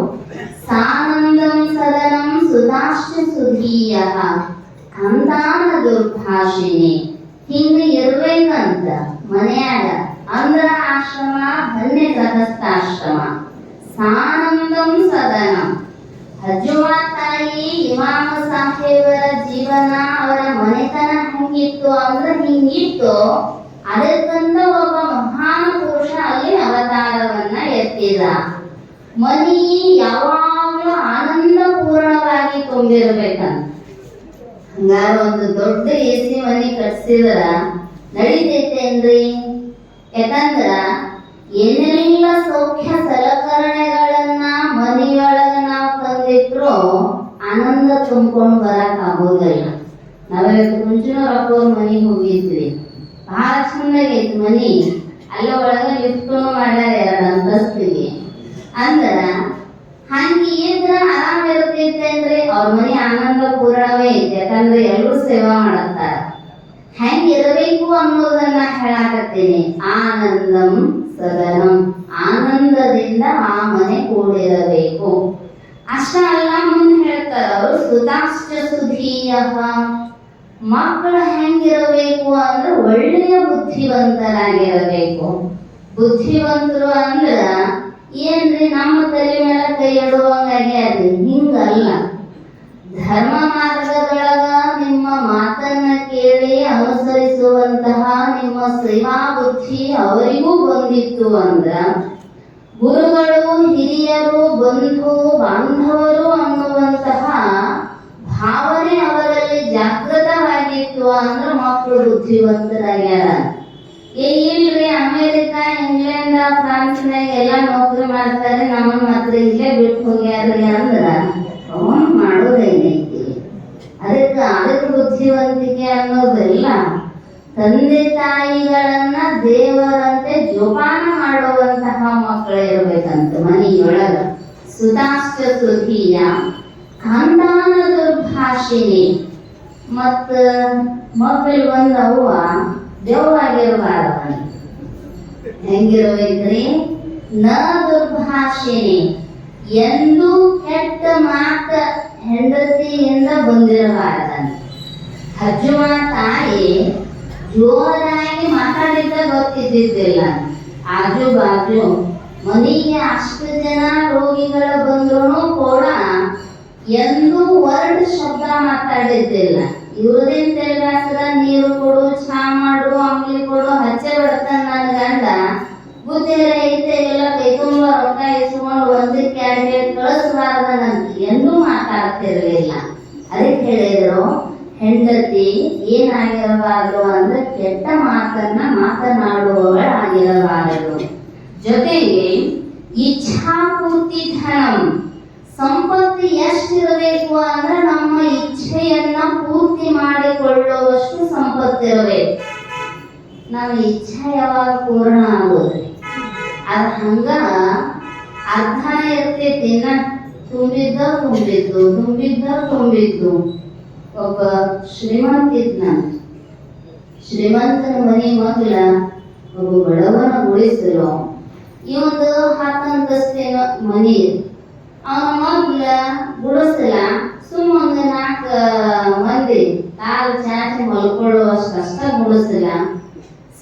ಸಾನಂದಂ ಸದನಂ ಸುಧಾಶ್ಚ ಸುಧೀಯ ಕಂದಾನ ದುರ್ಭಾಷಿಣಿ. ಹಿಂಗ ಇರ್ಬೇಕಂತ ಮನ್ಯಾಗ ಅಂದ್ರ ಆಶ್ರಮ ಧನ್ಯ ಗೃಹಸ್ಥಾಶ್ರಮ. ಸಾನಂದಂ ಸದನಂ ಹಜುವ ತಾಯಿ ಇಮಾಮ ಸಾಹೇಬರ ಜೀವನ ಅವರ ಮನೆತನ ಹೆಂಗಿತ್ತು ಅಂದ್ರ ಹಿಂಗಿತ್ತು. ಅದಕ್ಕಂತ ಒಬ್ಬ ಮಹಾನ್ ಪುರುಷ ಅಲ್ಲಿ ಅವತಾರವನ್ನ ಎತ್ತಿದ. ಮನಿ ಯಾವಾಗ್ಲೂ ಆನಂದ ಪೂರ್ಣವಾಗಿ ತುಂಬಿರ್ಬೇಕಂತ. ಹಂಗಾರ ಒಂದು ದೊಡ್ಡ AC ಮನಿ ಕಟ್ಸಿದ್ರ ನಡೀತೈತೇನ್ರಿ? ಯಾಕಂದ್ರ ಏನೆಲ್ಲ ಸೌಖ್ಯ ಸಲಕರಣೆಗಳನ್ನ ಮನೆಯೊಳಗ ನಾವು ತಂದಿಟ್ರು ಆನಂದ ತುಂಬ್ಕೊಂಡು ಬರಕ್ ಆಗೋದಿಲ್ಲ. ನಾವಿವತ್ತು ಮುಂಚಿನವ್ರ ಮನೆಗೆ ಹೋಗಿದ್ವಿ. ಬಹಳ ಚಂದಾಗೈತಿ ಮನಿ. ಅಲ್ಲ ಒಳಗ ಲಿಫ್ಟ್ ಮಾಡ್ಯಾರ 2 ಅಂತಸ್ತಿಗೆ. ಅಂದ್ರ ಹಂಗ ಇದ್ರ ಆರಾಮ ಇರ್ತೈತೇನ್ರಿ? ಅವ್ರ ಮನಿ ಆನಂದ ಪೂರ್ಣವೇ ಐತಿ. ಯಾಕಂದ್ರೆ ಎಲ್ಲರೂ ಸೇವಾ ಮಾಡತ್ತಾರ. ಹೆಂಗಿರಬೇಕು ಅನ್ನೋದನ್ನ ಹೇಳಾಕತ್ತೀನಿ. ಆನಂದಂ ಸದನಂ, ಆನಂದದಿಂದ ಆ ಮನೆ ಕೂಡಿರಬೇಕು. ಅಷ್ಟ ಅಲ್ಲ, ಮುಂದೆ ಹೇಳ್ತಾರ ಅವರು ಸುತಾಶ್ಚ ಸುಧೀಯ. ಮಕ್ಕಳು ಹೆಂಗಿರಬೇಕು ಅಂದ್ರೆ ಒಳ್ಳೆಯ ಬುದ್ಧಿವಂತರಾಗಿರಬೇಕು. ಬುದ್ಧಿವಂತರು ಅಂದ್ರ ಏನ್ರಿ ನಮ್ಮ ತಲೆ ಮೇಲೆ ಕೈ ಇಡುವಂಗಾಗ್ಯಾರ್ರಿ? ಹಿಂಗಲ್ಲ. ಧರ್ಮ ಮಾರ್ಗದೊಳಗ ನಿಮ್ಮ ಮಾತನ್ನ ಕೇಳಿ ಅನುಸರಿಸುವಂತಹ ನಿಮ್ಮ ಸೇವಾ ಬುದ್ಧಿ ಅವರಿಗೂ ಬಂದಿತ್ತು ಅಂದ್ರ, ಗುರುಗಳು ಹಿರಿಯರು ಬಂಧು ಬಾಂಧವರು ಅನ್ನುವಂತಹ ಭಾವನೆ ಅವರಲ್ಲಿ ಜಾಗೃತವಾಗಿತ್ತು ಅಂದ್ರ ಮಕ್ಕಳು ಬುದ್ಧಿವಂತರಾಗ್ಯಾರ. ಇಲ್ರಿ ಅಮೇರಿಕಾ ಇಂಗ್ಲೆಂಡ್ ಫ್ರಾನ್ಸ್ನಾಗ ಎಲ್ಲ ನೌಕರಿ ಮಾಡ್ತಾರೆ, ನಮ್ಮನ್ನ ಮಾತ್ರ ಇಲ್ಲೇ ಬಿಟ್ಟು ಹೋಗ್ಯಾರ್ರಿ ಅಂದ್ರ ಅವನು ಮಾಡೋದೇನೈತಿ? ಅದಕ್ಕೆ ಬುದ್ಧಿವಂತಿಕೆ ಅನ್ನೋದಿಲ್ಲ. ತಂದೆ ತಾಯಿಗಳನ್ನ ದೇವರಂತೆ ಜೋಪಾನ ಮಾಡುವಂತಹ ಮಕ್ಕಳು ಇರ್ಬೇಕಂತ ಮನೆಯೊಳಗ. ಸುತಾಶ್ಚ ಸುಧೀಯ ಕಂದಾನ ದುರ್ಭಾಷಿಣಿ. ಮತ್ತ ಮಕ್ಕಳು ಬಂದವ್ವ ದೇವಾಗಿರಬಾರವ. ಹೆಂಗಿರ್ಬೇಕ್ರಿ? ನ ದುರ್ಭಾಷಿಣಿ, ಎಂದೂ ಕೆಟ್ಟ ಮಾತ ಹೆಂಡತಿಯಿಂದ ಬಂದಿರಬಾರದಂತ. ಹಜ್ಜುವ ತಾಯಿ ಜೋರಾಗಿ ಮಾತಾಡಿದ್ದ ಗೊತ್ತಿದ್ದಿದ್ದಿಲ್ಲ. ಆಜು ಬಾಜು ಮನೆಗೆ ಅಷ್ಟು ಜನ ರೋಗಿಗಳು ಬಂದ್ರು ಕೂಡ ಎಂದೂ ವರ್ಡ್ ಶಬ್ದ ಮಾತಾಡಿದ್ದಿಲ್ಲ. ಇವ್ರದೇನ್ ತೆಲಗಾಸರ ನೀರು ಕೊಡು, ಚಾ ಮಾಡು, ಅಂಬ್ಲಿ ಕೊಡು, ಹಚ್ಚೆ ಬಿಡ್ತಾನ ನನ್ನ ಗಂಡ. ಬುದ್ಧಿ ಐತೆ ಎಲ್ಲ ಕೈ ತುಂಬ ರೊಕ್ಕ ಇಸ್ಕೊಂಡು ಒಂದಕ್ಕೆ ಎರಡು ಕಳಿಸ್ಬಾರ್ದನಂತ ಎಂದೂ ಮಾತಾಡ್ತಿರ್ಲಿಲ್ಲ. ಅದಕ್ಕೆ ಹೇಳಿದ್ರು, ಹೆಂಡತಿ ಏನಾಗಿರಬಾರದು ಅಂದ್ರೆ ಕೆಟ್ಟ ಮಾತನ್ನ ಮಾತನಾಡುವವಳಾಗಿರಬಾರದು. ಜೊತೆಗೆ ಇಚ್ಛಾಪೂರ್ತಿ ಧನಂ, ಸಂಪತ್ತು ಎಷ್ಟಿರಬೇಕು ಅಂದ್ರೆ ನಮ್ಮ ಇಚ್ಛೆಯನ್ನ ಪೂರ್ತಿ ಮಾಡಿಕೊಳ್ಳುವಷ್ಟು ಸಂಪತ್ತಿರಬೇಕು. ನಮ್ಮ ಇಚ್ಛೆ ಯಾವಾಗ ಪೂರ್ಣ ಆಗೋದ್ರಿ ಅದು ಹಂಗ ಅರ್ಧನ ಇರ್ತೈತಿ. ತುಂಬಿದ್ದ ತುಂಬಿದ್ದು ಒಬ್ಬ ಶ್ರೀಮಂತ ಇದ್ನಂತ. ಶ್ರೀಮಂತನ ಮನೆ ಮಗ್ಲ ಒಬ್ಬ ಬಡವನ ಉಳಿಸಲು ಇವೊಂದು 10 ಅಂತಸ್ತಿನ ಮನಿ. ಅವನ ಮಗ್ಲ ಗುಡಿಸಲ ಸುಮ್ಮನೆ 4 ಮಂದಿ ಕಾಲು ಚಾಚಿ ಮಲ್ಕೊಳ್ಳುವಷ್ಟು ಕಷ್ಟ ಗುಡಿಸಲ.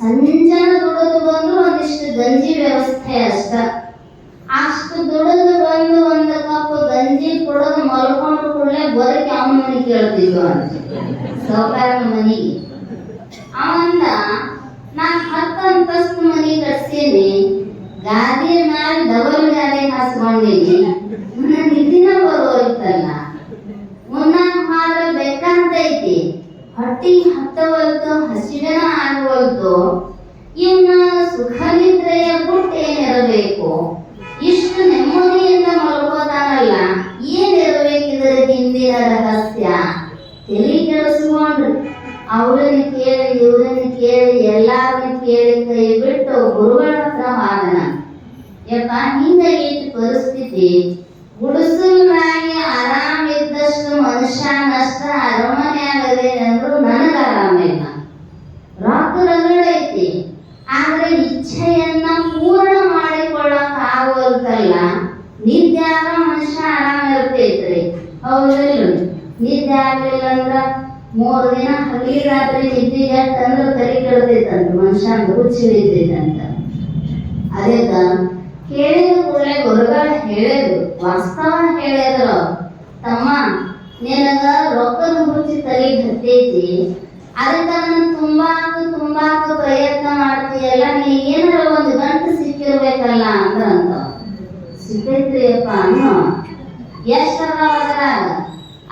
ಸಂಜನ ದುಡಿದು ಬಂದು ಒಂದಿಷ್ಟು ಗಂಜಿ ವ್ಯವಸ್ಥೆ ಅಷ್ಟ. ಅಷ್ಟು ದುಡಿದು ಬಂದು ಒಂದು ಕಪ್ ಗಂಜಿ ಕುಡಿದು ಮಲ್ಕೊಂಡು ಕೂಡಲೇ ಬರಕ್ಕೆ ಅವನ ಮನೆ ಕೇಳ್ತಿದ್ವು ಅಂತ ಸೌಕಾರನ ಮನೆಗೆ. ಅವಂದ ನಾ 10 ಅಂತಸ್ತು ಮನೆ ಕಟ್ಸೀನಿ, ಗಾದಿ ಮ್ಯಾಲ ಡಬಲ್ ಗಾದಿ ಹಾಸ್ಕೊಂಡಿನಿ, ನಿಧಿನ ಬರೋಲ್ತಲ್ಲ, ಮುನ್ನಾಗ ಹಾರ ಬೇಕಂತೈತಿ, ಹೊಟ್ಟಿ ಹತ್ತವಲ್ತು, ಹಸಿವೆನ ಆಗವಲ್ತು, ಇವನ್ನ ಸುಖನಿದ್ರೆಯ ಗುಟ್ಟು ಏನಿರಬೇಕು, ಇಷ್ಟು ನೆಮ್ಮದಿಯಿಂದ ಮಲ್ಕೋತಾನಲ್ಲ, ಏನಿರಬೇಕಿದ್ರೆ ಹಿಂದಿನ ರಹಸ್ಯ ತಲೆ ಕೆಡಿಸ್ಕೊಂಡ್ರು. ಅವ್ರನ್ನ ಕೇಳಿ ಇವ್ರನ್ನ ಕೇಳಿ ಎಲ್ಲಾರನ್ನ ಕೇಳಿ ಕೈ ಬಿಟ್ಟು ಗುರುಗಳ ಹತ್ರ ಹೋದನ. ಯಪ್ಪ ಹಿಂಗೈತಿ ಪರಿಸ್ಥಿತಿ, ಗುಡಿಸಲ್ನಾಗಿ ಆರಾಮಿದ್ದಷ್ಟು ಮನುಷ್ಯನಷ್ಟ ಅರಮನೆಯಾಗದೆ ಅಂದ್ರು ನನಗ ಆರಾಮಿಲ್ಲ. ರೊಕ್ಕ ರಗಡೈತಿ, ಆದ್ರೆ ಇಚ್ಛೆಯನ್ನ ಪೂರ್ಣ ಮಾಡಿಕೊಳ್ಳಕ್ ಆಗೋಲ್ತಲ್ಲ. ನಿದ್ದೆ ಆಗ ಮನುಷ್ಯ ಆರಾಮ ಇರ್ತೈತ್ರಿ, ಹೌದಿಲ್ಲ? ನಿದ್ದೆ ಆಗ್ಲಿಲ್ಲ ಅಂದ್ರ 3 ದಿನ ಹಗಲಿ ರಾತ್ರಿ ನಿದ್ದೆ ಅಂದ್ರೆ ತಲೆ ಕೆಡ್ತೈತಂತ, ಮನುಷ್ಯ ಹುಚ್ಚಿ ಹಿಡಿತೈತಂತ. ಅದಕ್ಕ ಕೇಳಿದ ಕೂಡಲೇ ಗುರುಗಳು ಹೇಳಿದ್ರು, ವಾಸ್ತವ ಹೇಳಿದ್ರು, ತಮ್ಮ ನಿನಗ ರೊಕ್ಕದ ಹುಚ್ಚಿ ತಲೆಗೆ ಹತ್ತೈತಿ, ಅದಕ್ಕ ತುಂಬಾಕ ಪ್ರಯತ್ನ ಮಾಡ್ತೀಯಲ್ಲ, ನೀ ಏನಾರ ಒಂದು ಗಂಟು ಸಿಕ್ಕಿರ್ಬೇಕಲ್ಲ ಅಂದ್ರಂತ. ಸಿಕ್ಕೈತ್ರಿ ಅಪ್ಪ ಅನ್ನೋ. ಎಷ್ಟರ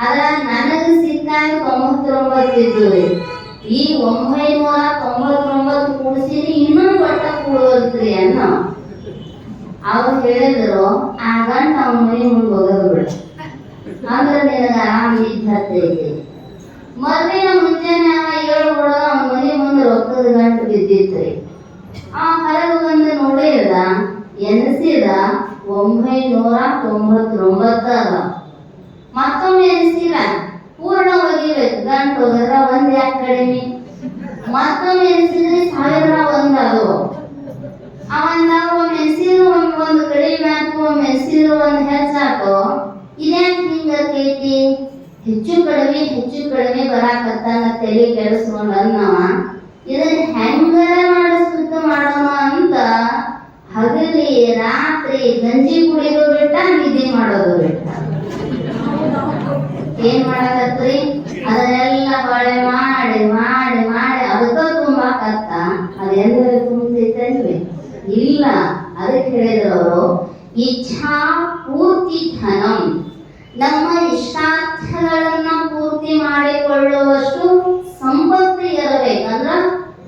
ಅದ್ರ ನನಗ ಸಿಕ್ಕಾಗ 99 ಇದ್ವಿ. ಈ 999 ಕೂಡಿಸಿನಿ, ಇನ್ನೊಂದು ಬಟ್ಟ ಕೂಡುವಲ್ತ್ರಿ ಅನ್ನೋ. ಅವ್ರು ಹೇಳಿದ್ರು, ಆ ಗಂಟ ಅವನ ಮನೆ ಮುಂದೆ ಹೋಗೋದು ಬಿಡ, ಅಂದ್ರೆ ನಿನಗ ಆರಾಮ ಇದ್ದೈತಿ. ಮರ್ದಿನ ಮುಂಜಾನೆ 7 ಹೊಡೆದ ಅವನ ಮನೆ ಮುಂದೆ ರೊಕ್ಕದ ಗಂಟು ಬಿದ್ದಿತ್ರಿ. ಆ ಹೊರಗೆ ಬಂದು ನೋಡಿದ, ಎನಿಸಿದ 999 ಅದ. ಮತ್ತೊಮ್ಮೆ ಎನಿಸಿಲ್ಲ, ಪೂರ್ಣ ಒಗಿಬೇಕು, ಗಂಟು ಹೋಗಿದ್ರ 1 ಯಾಕೆ ಕಡಿಮೆ. ಮತ್ತೊಮ್ಮೆ ಎನಿಸಿದ್ರೆ 1001 ಅದು. ಅವಂದ ಒಮ್ಮೆ ಎನಿಸಿದ್ರು ಒಂದು ಕಡಿಮೆ ಆಯ್ತು, ಒಮ್ಮೆ ಎನಿಸಿದ್ರು ಒಂದು ಹೆಚ್ಚಾಯ್ತು. ಇದ್ಯಾಕೆ ಹಿಂಗೈತಿ? ಹೆಚ್ಚು ಕಡಿಮೆ ಬರಾಕತ್ತಾನ, ತಲೆ ಕೆಡಿಸ್ಕೊಂಡ ಅನ್ನವ. ಇದನ್ನ ಹೆಂಗರ ಮಾಡಿ ಸುತ್ತ ಮಾಡೋಣ ಅಂತ ಹಗಲಿ ರಾತ್ರಿ ಗಂಜಿ ಕುಡಿದು ಬಿಟ್ಟ, ನಿದ್ದೆ ಮಾಡೋದು ಬಿಟ್ಟ. ಏನ್ ಮಾಡಕತ್ರಿ? ಅದನ್ನೆಲ್ಲ ಬಳೆ ಮಾಡಿ ಮಾಡಿ ಮಾಡಿ ಅದಕ್ಕ ತುಂಬಾಕತ್ತ. ಅದೆಂದರೆ ತುಂಬತೈತೇನ್ರಿ? ಇಲ್ಲ. ಅದಕ್ಕೆ ಹೇಳಿದ್ರು ಅವರು, ಇಚ್ಛಾ ಪೂರ್ತಿ ಧನಂ, ನಮ್ಮ ಇಷ್ಟಾರ್ಥಗಳನ್ನ ಪೂರ್ತಿ ಮಾಡಿಕೊಳ್ಳುವಷ್ಟು ಸಂಪತ್ತು ಇರಬೇಕಂದ್ರ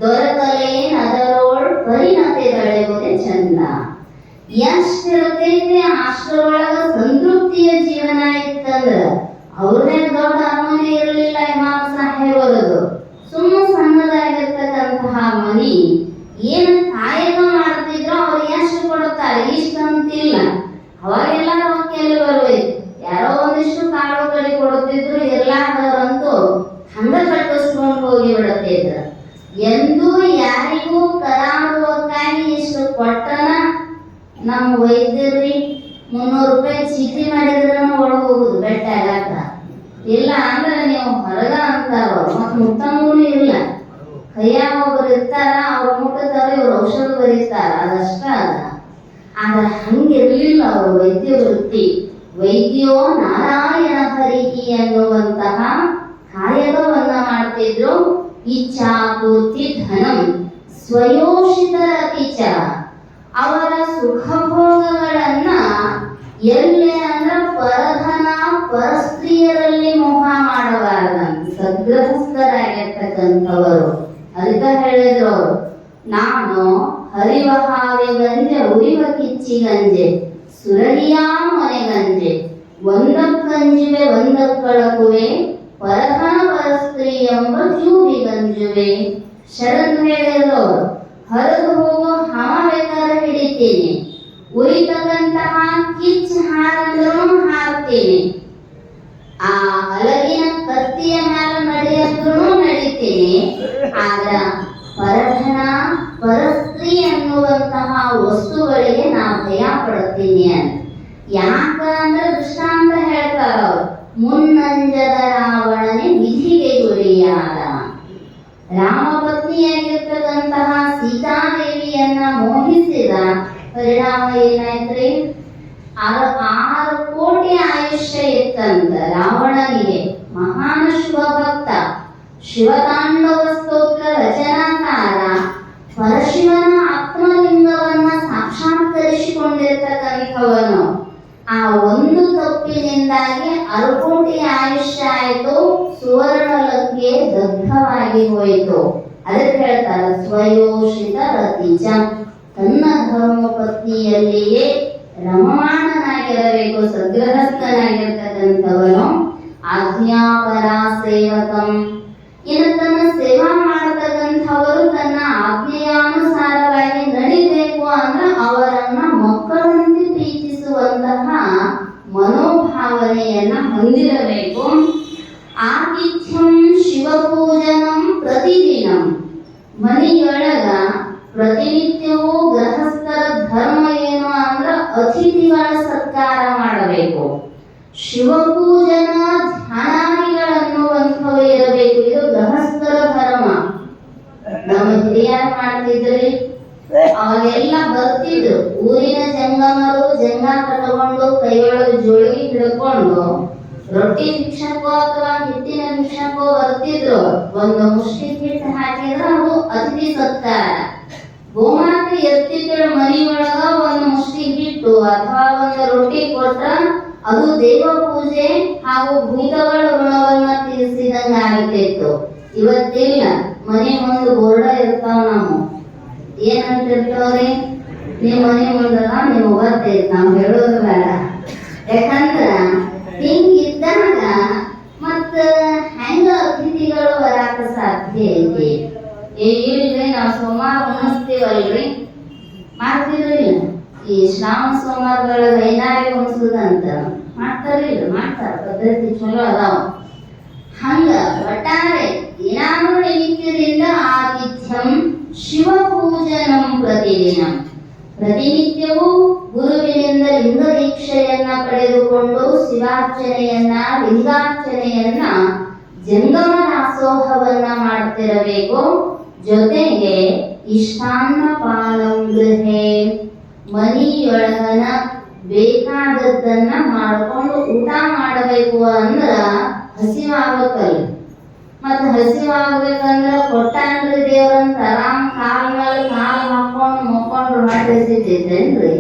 ದೊರಕಲೇನ್ ಅದರೊಳ್ ಪರಿಣತಿ ಬೆಳೆಯುವುದೇ ಚಂದ. ಎಷ್ಟಿರ್ತೈತಿ ಅಷ್ಟರೊಳಗ ಸಂತೃಪ್ತಿಯ ಜೀವನ ಇತ್ತಂದ್ರ ಅವ್ರನ್ನೇ ದೊಡ್ಡ ಅರಮನೆ ಇರಲಿಲ್ಲ ಇಮಾಮ್ ಸಾಹೇಬರದು. ಸಣ್ಣದಾಗಿರ್ತಕ್ಕಂತಹ ಮನಿ ಏನು ಕಾಯಕ ಮಾಡ್ತಿದ್ರು ಅವ್ರು ಎಷ್ಟು ಕೊಡುತ್ತಾರೆ, ಇಷ್ಟು ಅಂತಿಲ್ಲ. ಅವಾಗೆಲ್ಲ ರೊಕ್ಕ ಎಲ್ಲಿ ಬರುವೈತಿ, ಯಾರೋ ಒಂದಿಷ್ಟು ಕಾಳುಗಳಿಗೆ ಕೊಡುತ್ತಿದ್ರು, ಇರ್ಲಾರ್ದವ್ರಂತೂ ಹಂಗ ಕಟ್ಟಿಸ್ಕೊಂಡು ಹೋಗಿ ಬಿಡುತ್ತಿದ್ರು. ಎಂದೂ ಯಾರಿಗೂ ಕರಾರುವಕ್ಕಾಗಿ ಇಷ್ಟು ಕೊಟ್ಟನ. ನಮ್ಮ ವೈದ್ಯರಿ 300 ರೂಪಾಯಿ ಚೀಟಿ ಮಾಡಿದ್ರೂ ಒಳಗೆ ಹೋಗುದು ಬೆಟ್ಟ ಆಗತ್ತ. ಇಲ್ಲ ಅಂದ್ರೆ ನೀವು ಹೊರಗ ಅಂತಾರ, ಮತ್ ಮುಟ್ಟಂಗೂ ಇಲ್ಲ. ಕೈಯಾಗ ಒಬ್ರು ಇರ್ತಾರ, ಅವ್ರು ಮುಟ್ಟತಾರ, ಇವ್ರು ಔಷಧ ಬರೀತಾರ, ಅದಷ್ಟ ಅದ. ಆದ್ರೆ ಹಂಗಿರ್ಲಿಲ್ಲ ಅವ್ರ ವೈದ್ಯ ವೃತ್ತಿ. ವೈದ್ಯೋ ನಾರಾಯಣ ಹರಿಹಿ ಎನ್ನುವಂತಹ ಕಾಯಕವನ್ನ ಮಾಡ್ತಿದ್ರು. ಇಚ್ಛಾಪೂರ್ತಿ ಧನಂ ಸ್ವಯೋಷಿತರತಿ ಚ. ಅವರ ಸುಖಭೋಗಗಳನ್ನ ಎಲ್ಲೇ ಅಂದ್ರ ಪರಧನ ಪರಸ್ತ್ರೀಯರಲ್ಲಿ ಮೋಹ ಮಾಡಬಾರದಂತ ಸದ್ಗೃಹಸ್ಥರಾಗಿರ್ತಕ್ಕಂಥವರು. ಅದಕ್ಕೆ ಹೇಳಿದ್ರು ಅವರು, ನಾನು ಹರಿವ ಹಾವೆ ಗಂಜೆ ಉರಿವ ಕಿಚ್ಚಿ ಗಂಜೆ ಸುರಳಿಯಾ ಮನೆ ಗಂಜೆ ಒಂದಕ್ಕಂಜುವೆ ಒಂದಕ್ಕಳಕುವೆ ಪರಧನ ಪರಸ್ತ್ರೀ ಎಂಬ ಜೂಬಿ ಗಂಜುವೆ. ಶರದ್ ಹೇಳಿದ್ರು, ಹರಿದು ಹೋಗೋ ಹಾವ ಬೇಕಾದ್ರೆ ಹಿಡಿತೀನಿ, ಉರಿತಕ್ಕಂತಹ ಕಿಚ್ಚ ಹಾರಂದ್ರೂ ಹಾಕ್ತೀನಿ, ಆ ಹಲಗಿನ ಕತ್ತಿಯ ಮೇಲೆ ನಡೆಯದ್ರೂ ನಡೀತೀನಿ, ಆದ್ರ ಪರಧನ ಪರಸ್ತ್ರೀ ಅನ್ನುವಂತಹ ವಸ್ತುಗಳಿಗೆ ನಾ ಭಯ ಪಡ್ತೀನಿ ಅಂತ. ಯಾಕಂದ್ರೆ ದೃಷ್ಟಾಂತ ಹೇಳ್ತಾರ ಅವರು, ಮುನ್ನಂಜದ ರಾವಣನೇ ವಿಧಿಗೆ ಗುರಿಯಾದ. ರಾಮ ಪತ್ನಿಯಾಗಿರ್ತಕ್ಕಂತಹ ಸೀತಾದೇವಿಯನ್ನ ಮೋಹಿಸಿದ ಪರಿಣಾಮ ಏನಾಯ್ತ್ರಿ? 6 ಕೋಟಿ ಆಯುಷ್ಯ ಇತ್ತಂತ ರಾವಣನಿಗೆ. ಮಹಾನ್ ಶಿವಭಕ್ತ, ಶಿವತಾಂಡವ ಸ್ತೋತ್ರ ರಚನಾಕಾರ, ಪರಶಿವನ ಆತ್ಮಲಿಂಗವನ್ನ ಸಾಕ್ಷಾತ್ಕರಿಸಿಕೊಂಡಿರ್ತಕ್ಕಂಥವನು. ಆ ಒಂದು ತಪ್ಪಿನಿಂದಾಗಿ 6 ಕೋಟಿ ಆಯುಷ್ಯ ಆಯಿತು, ಸುವರ್ಣ ಲಂಕೆ ದಗ್ಧವಾಗಿ ಹೋಯಿತು. ಅದಕ್ಕೆ ಹೇಳ್ತಾರೆ ಸ್ವಯೋಷಿತ ರತಿಜ. ತನ್ನ ಧರ್ಮ ಪತ್ನಿಯಲ್ಲಿಯೇ ರಮಮಾಣನಾಗಿರಬೇಕು, ಸದ್ಗೃಹಸ್ಥನಾಗಿರ್ತಕ್ಕಂಥವನು. ಆಜ್ಞಾಪರ ಸೇವಕಂ. ಇನ್ನು ತನ್ನ ಸೇವಾ ಮಾಡತಕ್ಕಂಥವರು ತನ್ನ ಆಜ್ಞೆಯಾನುಸಾರವಾಗಿ ನಡಿಬೇಕು ಅಂದ್ರೆ ಅವರನ್ನ ಮಕ್ಕಳಂತೆ ಪ್ರೀತಿಸುವಂತಹ ಮನೋಭಾವನೆಯನ್ನ ಹೊಂದಿರಬೇಕು. ಆತಿಥ್ಯಂ ಶಿವಪೂಜನಂ ಪ್ರತಿದಿನಂ. ಮನೆಯೊಳಗ ಪ್ರತಿನಿತ್ಯವೂ ಗೃಹಸ್ಥರ ಧರ್ಮ ಏನು ಅಂದ್ರೆ ಅತಿಥಿಗಳ ಸತ್ಕಾರ ಮಾಡಬೇಕು. ಶಿವಪೂಜನ ಧ್ಯಾನಾದಿಗಳನ್ನುವಂಥವು ಇರಬೇಕು. ಇದು ಗೃಹಸ್ಥರ ಧರ್ಮ. ನಮ್ಮ ಹಿರಿಯರು ಮಾಡ್ತಿದ್ರಿ, ಅವಾಗೆಲ್ಲ ಬರ್ತಿದ್ರು. ಊರಿನ ಜಂಗಮರು ಜಂಗ ಕಟ್ಕೊಂಡು ಕೈಯೊಳಗೆ ಜೋಳಿಗೆ ಹಿಡ್ಕೊಂಡು ರೊಟ್ಟಿ ಭಿಕ್ಷಕೋ ಅಥವಾ ಹಿಟ್ಟಿನ ಭಿಕ್ಷಕೋ ಬರ್ತಿದ್ರು. ಒಂದು ಮುಷ್ಟಿ ಹಿಟ್ಟು ಹಾಕಿದ್ರೆ ಅದು ಅತಿಥಿ ಸತ್ಕಾರ. ಗೋಮಾತೆ ಎತ್ತಿದ್ದಳ ಮನೆಯೊಳಗ ಒಂದು ಮುಷ್ಟಿ ಹಿಟ್ಟು ಅಥವಾ ಒಂದು ರೊಟ್ಟಿ ಕೊಟ್ರ ಅದು ದೇವ ಪೂಜೆ ಹಾಗೂ ಭೂತಗಳ ಋಣವನ್ನ ತೀರಿಸಿದಂಗ ಆಗ್ತಿತ್ತು. ಇವತ್ತಿಲ್ಲ. ಮನೆ ಮುಂದೆ ಬೋರ್ಡ ಇರ್ತಾವ. ನಾವು ಏನಂತಿರ್ತಾವ್ರಿ, ನಿಮ್ ಮನೆ ಮುಂದಲ್ಲ ನೀವು ಬರ್ತೈತಿ, ನಾವು ಹೇಳೋದು ಬೇಡ. ಯಾಕಂದ್ರ ಹಿಂಗಿದ್ದಾಗ ಮತ್ತ ಹೆಂಗ ಅತಿಥಿಗಳು ಬರಾಕ ಸಾಧ್ಯ ಐತಿ? ಇಲ್ರಿ, ನಾವು ಸೋಮವಾರ ಉಣಿಸ್ತೀವಲ್ರಿ, ಮಾಡ್ತಿದ್ರಿ. ಈ ಶ್ರಾವಣ ಸೋಮವಾರಗಳ ಐನಾರಿ ಉಣಿಸುದಂತ ಮಾಡ್ತಾರಿಲ್ಲ, ಮಾಡ್ತಾರ. ಪದ್ಧತಿ ಚಲೋ ಅದಾವ. ಹಂಗ ಒಟ್ಟಾರೆ ಏನಾದ್ರೂ ನಿಮಿತ್ತದಿಂದ ಆತಿಥ್ಯಂ ಶಿವಪೂಜನಂ ಪ್ರತಿದಿನ. ಪ್ರತಿನಿತ್ಯವೂ ಗುರುವಿನಿಂದ ಲಿಂಗ ದೀಕ್ಷೆಯನ್ನ ಪಡೆದುಕೊಂಡು ಶಿವಾರ್ಚನೆಯನ್ನ ಲಿಂಗಾರ್ಚನೆಯನ್ನ ಜಂಗಮ ದಾಸೋಹವನ್ನ ಮಾಡ್ತಿರಬೇಕು. ಜೊತೆಗೆ ಇಷ್ಟಾನ್ನ ಪಾಲಂ ಗೃಹೆ. ಮನಿಯೊಳಗನ ಬೇಕಾದದ್ದನ್ನ ಮಾಡ್ಕೊಂಡು ಊಟ ಮಾಡಬೇಕು ಅಂದ್ರ ಹಸಿವಾಗಬೇಕಲ್ಲ. ಮತ್ತ ಹಸಿವಾಗಬೇಕಂದ್ರ ಕೊಟ್ಟಾನ್ರಿ ದೇವ್ರಂತ ಆರಾಮ್ ಕಾಲ್ ಮೇಲೆ ಕಾಲ್ ಹಾಕೊಂಡು ಮಕ್ಕೊಂಡು ಹೊಟ್ಟಿಸಿದ್ದೇನ್ರಿ?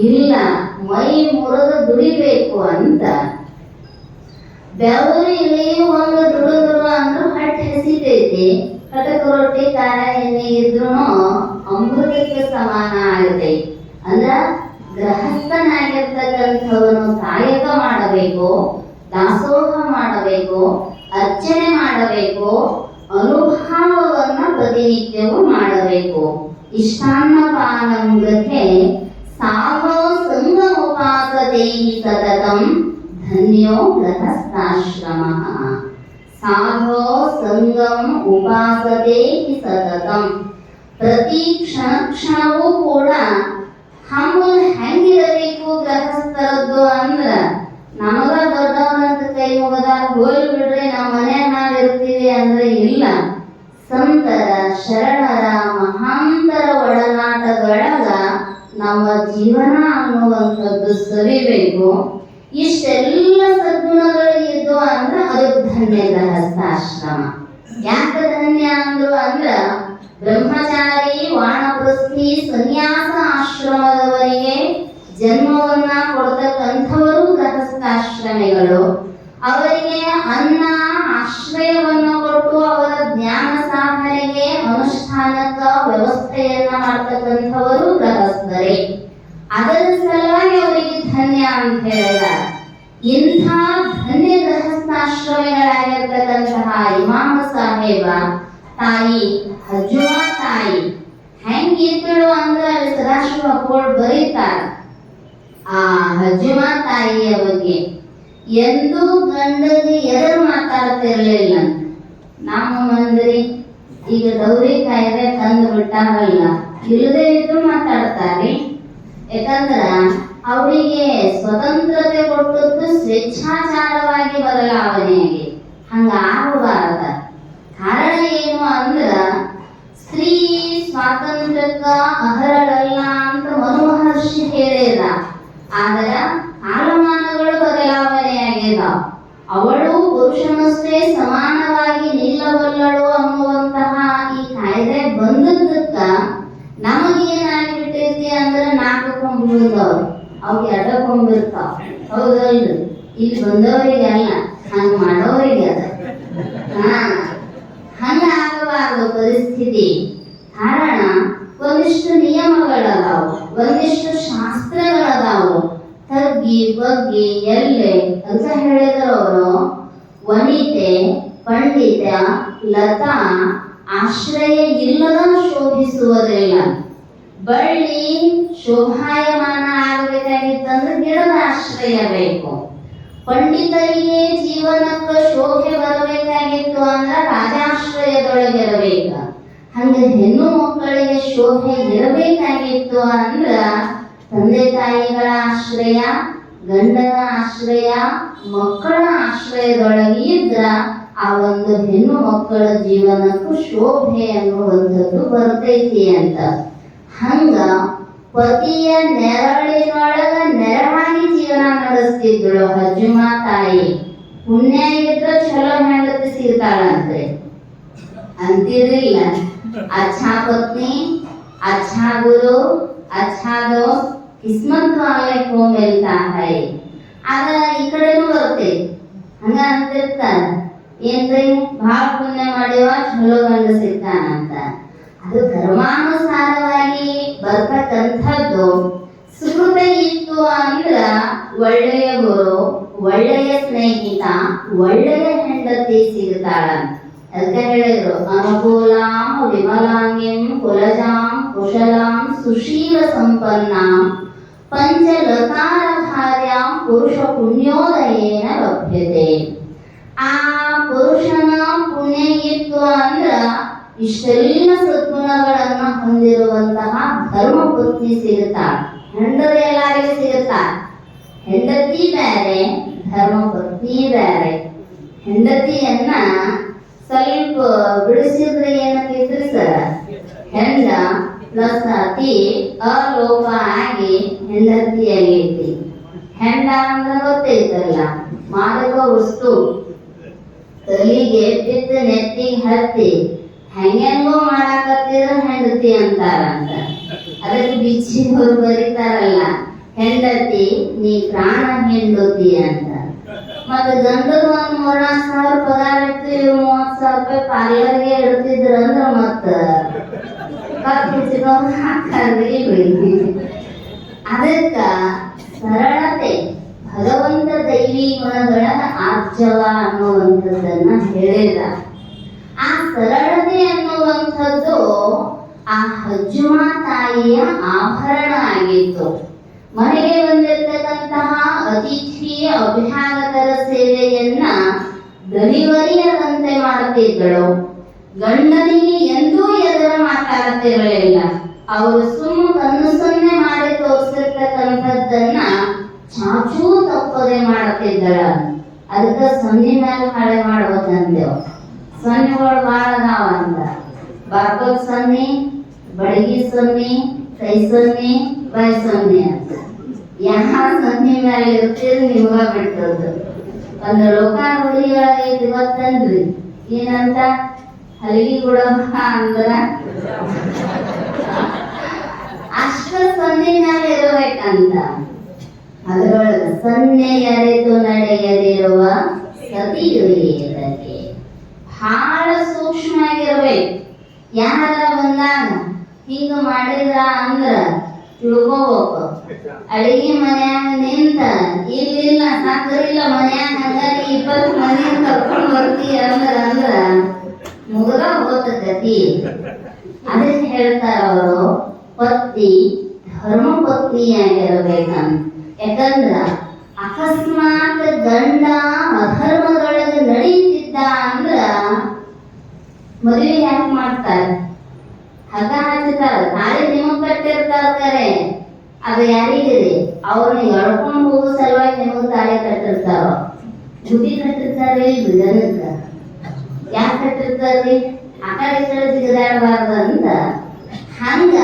ಇಲ್ಲ, ಮೈ ಮುರಿದು ದುಡಿಬೇಕು ಅಂತ. ಬೆವರು ಇಲ್ಲಿ ಒಂದು ದುಡಿದ್ರು ಅಂದ್ರೂ ಹೊಟ್ಟೆ ಹಸಿತೈತಿ. ಕಟಕ ರೊಟ್ಟಿ ಖಾರ ಎಣ್ಣೆ ಇದ್ರು ಅಮೃತಕ್ಕೆ ಸಮಾನ ಆಗತೈತಿ. ಅಂದ್ರ ಗೃಹಸ್ಥನಾಗಿರ್ತಕ್ಕಂಥವನು ಕಾಯಕ ಮಾಡಬೇಕು, ದಾಸೋಹ ಮಾಡಬೇಕು, ಅರ್ಚನೆ ಮಾಡಬೇಕು, ಅನುಭಾವವನ್ನ ಪ್ರತಿನಿತ್ಯವೂ ಮಾಡಬೇಕು. ಇಷ್ಟಾನ್ನ ಪಾನಂ ಗೃಹೆ ಸಾಧೋ ಸಂಗ ಉಪಾಸತೇಹಿ ಸತತಂ ಧನ್ಯೋ ಗೃಹಸ್ಥಾಶ್ರಮಃ. ಸಾಧೋ ಸಂಗಂ ಉಪಾಸತೇಹಿ ಸತತಂ. ಪ್ರತಿ ಕ್ಷಣವೂ ಕೂಡ ಹಂಬಲ್ ಹೆಂಗಿರಬೇಕು ಗೃಹಸ್ಥರದ್ದು ಅಂದ್ರ, ನಮಗ ದೊಡ್ಡವರಂತ ಕೈ ಮುಗದಾರ ಹೋಲ್ ಬಿಡ್ರಿ ನಮ್ಮ ಮನ್ಯಾಗ ನಾವ್ ಇರ್ತೀವಿ ಅಂದ್ರೆ ಇಲ್ಲ. ಸಂತರ ಶರಣರ ಮಹಾಂತರ ಒಡನಾಟದೊಳಗ ನಮ್ಮ ಜೀವನ ಅನ್ನುವಂಥದ್ದು ಸವಿಬೇಕು. ಇಷ್ಟೆಲ್ಲ ಸದ್ಗುಣಗಳು ಇದ್ದು ಅಂದ್ರೆ ಅದು ಧನ್ಯ ಗೃಹಸ್ಥಾಶ್ರಮ. ಯಾಕೆ ಧನ್ಯ ಅಂದ್ರು ಅಂದ್ರ ಬ್ರಹ್ಮಚಾರಿ, ವಾನಪ್ರಸ್ಥಿ, ಸನ್ಯಾಸ ಆಶ್ರಮದವರಿಗೆ ಜನ್ಮವನ್ನ ಕೊಡ್ತಕ್ಕಂಥವರು ಗೃಹಸ್ಥಾಶ್ರಮಿಗಳು. ಅವರಿಗೆ ಅನ್ನ ಆಶ್ರಯವನ್ನು ಕೊಟ್ಟು ಅವರ ಜ್ಞಾನ ಸಾಧನೆಗೆ ಅನುಷ್ಠಾನಕ್ಕ ವ್ಯವಸ್ಥೆಯನ್ನ ಮಾಡ್ತಕ್ಕಂಥವರು ಗೃಹಸ್ಥರೇ. ಅದರ ಸಲುವಾಗಿ ಅವರಿಗೆ ಧನ್ಯ ಅಂತ ಹೇಳಿದ್ದಾರೆ. ಇಂಥ ಧನ್ಯ ಗೃಹಸ್ಥಾಶ್ರಮಿಗಳಾಗಿರ್ತಕ್ಕಂತಹ ಇಮಾಮ ಸಾಹೇಬ ತಾಯಿ ಹಜುಮಾ ತಾಯಿ ಹೆಂಗಿದ್ದಳು ಅಂದ್ರೆ ಸದಾಶಿವ ಅಪ್ಪೋಳ್ ಬರೀತಾರೆ ಆ ಹಜುಮಾ ತಾಯಿಯ ಬಗ್ಗೆ. ಎಂದೂ ಗಂಡಗೆ ಎದುರು ಮಾತಾಡ್ತಿರ್ಲಿಲ್ಲ. ನಮ್ಮ ಮಂದಿರಿ ಈಗ ದೌರಿ ಕಾಯ್ದೆ ತಂದು ಬಿಟ್ಟಾರಲ್ಲ, ಇಲ್ಲದೆ ಇದ್ರು ಮಾತಾಡ್ತಾರೆ. ಯಾಕಂದ್ರ ಅವರಿಗೆ ಸ್ವತಂತ್ರತೆ ಕೊಟ್ಟದ್ದು ಸ್ವೇಚ್ಛಾಚಾರವಾಗಿ ಬದಲಾವಣೆಯಾಗಿ ಹಂಗಾಗಬಾರದ. ಕಾರಣ ಏನು ಅಂದ್ರ ಸ್ತ್ರೀ ಸ್ವಾತಂತ್ರ್ಯಕ್ಕ ಅರ್ಹಳಲ್ಲ ಅಂತ ಮನು ಮಹರ್ಷಿ ಹೇಳಿದ. ಆದ್ರ ಕಾಲಮಾನಗಳು ಬದಲಾವಣೆಯಾಗಿದ್ದಾವ. ಅವಳು ಪುರುಷನಷ್ಟೇ ಸಮಾನವಾಗಿ ನಿಲ್ಲಬಲ್ಲಳು ಅನ್ನುವಂತಹ ಈ ಕಾಯ್ದೆ ಬಂದದ್ದಕ್ಕ ನಮಗೇನಾಗಿಬಿಟ್ಟೈತಿ ಅಂದ್ರೆ ನಾಲ್ಕು ಕೊಂಬಿರ್ತಾವ್, ಅವ್ಗೆ ಅಡ್ಡಕೊಂಬಿರ್ತಾವ. ಹೌದಲ್ರಿ? ಇಲ್ಲಿ ಬಂದವರಿಗೆ ಅಲ್ಲ, ಹಂಗ ಮಾಡೋರಿಗೆ ಅದ. ಹಂಗ ಆಗಬಾರದು ಪರಿಸ್ಥಿತಿ. ಕಾರಣ ಒಂದಿಷ್ಟು ನಿಯಮಗಳದಾವು, ಒಂದಿಷ್ಟು ಶಾಸ್ತ್ರಗಳದಾವು. ತಗ್ಗಿ ಬಗ್ಗಿ ಎಲ್ಲೆ ಅಂತ ಹೇಳಿದ್ರು ಅವರು. ವನಿತೆ, ಪಂಡಿತ, ಲತಾ ಆಶ್ರಯ ಇಲ್ಲದ ಶೋಭಿಸುವುದಿಲ್ಲ. ಬಳ್ಳಿ ಶೋಭಾಯಮಾನ ಆಗಬೇಕಾಗಿತ್ತಂದ್ರೆ ಗಿಡದ ಆಶ್ರಯ ಬೇಕು. ಪಂಡಿತರಿಗೆ ಜೀವನಕ್ಕೆ ಶೋಭೆ ಬರಬೇಕಾಗಿತ್ತು ಅಂದ್ರೆ ರಾಜಾಶ್ರಯದೊಳಗಿರಬೇಕ. ಹಂಗ ಹೆಣ್ಣು ಮಕ್ಕಳಿಗೆ ಶೋಭೆ ಇರಬೇಕಾಗಿತ್ತು ಅಂದ್ರ ತಂದೆ ತಾಯಿಗಳ ಆಶ್ರಯ, ಗಂಡನ ಆಶ್ರಯ, ಮಕ್ಕಳ ಆಶ್ರಯದೊಳಗೆ ಇದ್ರ ಆ ಒಂದು ಹೆಣ್ಣು ಮಕ್ಕಳ ಜೀವನಕ್ಕೂ ಶೋಭೆ ಅನ್ನುವಂಥದ್ದು ಬರ್ತೈತಿ ಅಂತ. ಹಂಗ ಪತಿಯ ನೆರಳಿನೊಳಗ ನೆರಳಾಗಿ ಜೀವನ ನಡೆಸ್ತಿದ್ಳು ಹಜುಮಾ ತಾಯಿ. ಪುಣ್ಯ ಇದ್ರ ಚಲೋ ಹೆಂಡತಿ ಸಿಗ್ತಾಳಂತೆ ಅಂತಿರ್ಲಿಲ್ಲ. अच्छा पत्नी, अच्छा गुरु, अच्छा दोस्त, किस्मत वाले को मिलता है. ಆಗ ಈ ಕಡೆನೂ ಬರ್ತೈತಿ. ಹಂಗ ಅಂತಿರ್ತಾರ, ಏನ್ರಿ ಬಹಳ ಪುಣ್ಯ ಮಾಡಿವ ಚಲೋ ಗಂಡ ಸಿಗ್ತಾನಂತ. ಅದು ಧರ್ಮಾನುಸಾರವಾಗಿ ಬರ್ತಕ್ಕಂಥದ್ದು. ಸುಕೃತ ಇತ್ತು ಅಂದ್ರ ಒಳ್ಳೆಯ ಗುರು, ಒಳ್ಳೆಯ ಸ್ನೇಹಿತ, ಒಳ್ಳೆಯ ಹೆಂಡತಿ ಸಿಗ್ತಾಳಂತ. ಅದಕ್ಕೆ ಹೇಳಿದ್ರು, ಅನುಕೂಲಾಂ ವಿಮಲಾಂಗಿಂ ಕುಲಜಾಂ ಕುಶಲಾಂ ಸುಶೀಲ ಸಂಪನ್ನಾಂ ಪಂಚಲತಾರ ಭಾರ್ಯಾಂ ಪುರುಷ ಪುಣ್ಯೋದಯೇನ ಲಭ್ಯತೆ. ಆ ಪುರುಷನ ಪುಣ್ಯ ಇತ್ತು ಅಂದ್ರ ಇಷ್ಟೆಲ್ಲ ಸದ್ಗುಣಗಳನ್ನ ಹೊಂದಿರುವಂತಹ ಧರ್ಮ ಪತ್ನಿ ಸಿಗುತ್ತಾಳ. ಹೆಂಡತಿ ಎಲ್ಲರಿಗೂ ಸಿಗುತ್ತಾಳ. ಹೆಂಡತಿ ಬೇರೆ, ಧರ್ಮ ಪತ್ನಿ ಬೇರೆ. ಹೆಂಡತಿಯನ್ನ ಸ್ವಲ್ಪ ಬಿಡಿಸಿದ್ರೆ ಏನಂತೈತ್ರಿ ಸರ್, ಹೆಂಡ ಪ್ಲಸ್ ಅತಿ ಅಲೋಪ ಆಗಿ ಹೆಂಡತಿ ಆಗೈತಿ. ಹೆಂಡ ಅಂದ್ರೆ ಗೊತ್ತೈತಲ್ಲ, ಮಾದಕ ವಸ್ತು ತಲೆಗೆ ಬಿದ್ದ ನೆತ್ತಿಗೆ ಹತ್ತಿ ಹೆಂಗೆಂಗೋ ಮಾಡಾಕತ್ತಿರ ಹೆಂಡತಿ ಅಂತಾರಂತ. ಅದಕ್ಕೆ ಬಿಚ್ಚಿದವ್ರು ಬರೀತಾರಲ್ಲ, ಹೆಂಡತಿ ನೀ ಪ್ರಾಣ ಹೆಂಡತಿ ಅಂತ. ಮತ್ತೆ ಗಂಡದ ಒಂದ್ 3,000 ಪಗಾರ ಇರ್ತೀವಿ, 30,000 ರೂಪಾಯಿ ಪಾರ್ಲರ್ಗೆ ಇಡ್ತಿದ್ರ ಅಂದ್ರ ಮತ್ತ ಅದಕ್ಕ ಸರಳತೆ ಭಗವಂತ ದೈವಿ ಗುಣಗಳ ಆರ್ಜವ ಅನ್ನುವಂಥದ್ದನ್ನ ಹೇಳಿದ. ಆ ಸರಳತೆ ಅನ್ನುವಂಥದ್ದು ಆ ಹಜುಮಾ ತಾಯಿಯ ಆಭರಣ ಆಗಿತ್ತು. ಮನೆಗೆ ಬಂದಿರತಕ್ಕಂತಹ ಅತಿಥಿ ಅಭ್ಯಾಗತರ ಸೇವೆಯನ್ನ ದಣಿವರಿಯದಂತೆ ಮಾಡುತ್ತಿದ್ದಳು. ಗಂಡನಿಗೆ ಎಂದೂ ಎದುರು ಮಾತಾಡುತ್ತಿರಲಿಲ್ಲ. ಅವರು ಕಣ್ಣು ಸೊನ್ನೆ ಮಾಡಿ ತೋರಿಸಿರ್ತಕ್ಕಂಥದ್ದನ್ನ ಚಾಚೂ ತಪ್ಪದೆ ಮಾಡುತ್ತಿದ್ದಳ. ಅದಕ್ಕೆ ಸೊನ್ನೆ ಮೇಲೆ ಹಳೆ ಮಾಡ್ಬೇಕಂತೇವ್. ಸೊನ್ನೆಗಳು ಬಾಳ ಅದಾವ ಅಂತ. ಬಾರ್ಕೋಲ್ ಸೊನ್ನೆ, ಬಡಗಿ ಸೊನ್ನೆ, ಕೈ ಸೊನ್ನೆ, ಬಾಯಿ ಸೊನ್ನೆ ಅಂತ. ಯಾವ ಸಂಧಿ ಮೇಲೆ ಇರ್ತೀರಿ ನಿಮಗ ಬಿಟ್ಟದ್ದು. ಒಂದು ಲೋಕಾನುಡಿ ಐತಿ ಗೊತ್ತನ್ರಿ, ಏನಂತ ಹಲಗಿ ಗುಡಮ್ಮ ಅಂದ್ರ ಅಷ್ಟ ಸಂಧಿ ಮೇಲೆ ಇರ್ಬೇಕಂತ. ಅದರೊಳಗೆ ಸನ್ನೆ ಅರಿತು ನಡೆಯದಿರುವ ಸತಿಯುರಿಯದಕ್ಕೆ ಬಹಳ ಸೂಕ್ಷ್ಮ ಆಗಿರ್ಬೇಕು. ಯಾರ ಬಂದಾಗ ಹಿಂಗ ಮಾಡಿದ್ರ ಅಂದ್ರ ತಿಳ್ಕೋಬೇಕು. ಅಡಿಗೆ ಮನ್ಯಾಗ ನಿಂತ ಇಲ್ಲಿಲ್ಲ ಸಾಕರಿಲ್ಲ ಮನ್ಯಾಗ ಹಂಗಾರಿ 20 ಮಂದಿ ಕರ್ಕೊಂಡು ಬರ್ತೀಯ ಅಂದ್ರ ಮುಗದ ಹೋಗ್ತತಿ. ಅದನ್ನ ಹೇಳ್ತಾರ ಅವರು, ಪತ್ನಿ ಧರ್ಮ ಪತ್ನಿಯಾಗಿರ್ಬೇಕಂತ. ಯಾಕಂದ್ರ ಅಕಸ್ಮಾತ್ ಗಂಡ ಅಧರ್ಮದೊಳಗೆ ನಡೀತಿದ್ದ ಅಂದ್ರ ಮದುವೆ ಯಾಕೆ ಮಾಡ್ತಾರೆ? ಹಗ್ಗ ಹಚ್ಚುತ್ತಾರ, ತಾಳಿ ನಿಮಗ್ ಕಟ್ಟಿರ್ತಾರ ಕರೆ, ಅದು ಯಾರಿಗಿದೆ? ಅವ್ರನ್ನ ಎಳ್ಕೊಂಡು ಹೋಗೋ ಸಲುವಾಗಿ ನಿಮಗ್ ತಾಳಿ ಕಟ್ಟಿರ್ತಾರ. ಬುದ್ಧಿ ಕಟ್ಟಿರ್ತಾರೆ ಇಲ್ರಿ ಜನಕ್ಕ. ಯಾಕೆ ಕಟ್ಟಿರ್ತಾರ್ರಿ? ಆ ಕಡೆ ಈ ಕಡೆ ಜಿಗದಾಡಬಾರ್ದು ಅಂತ. ಹಂಗ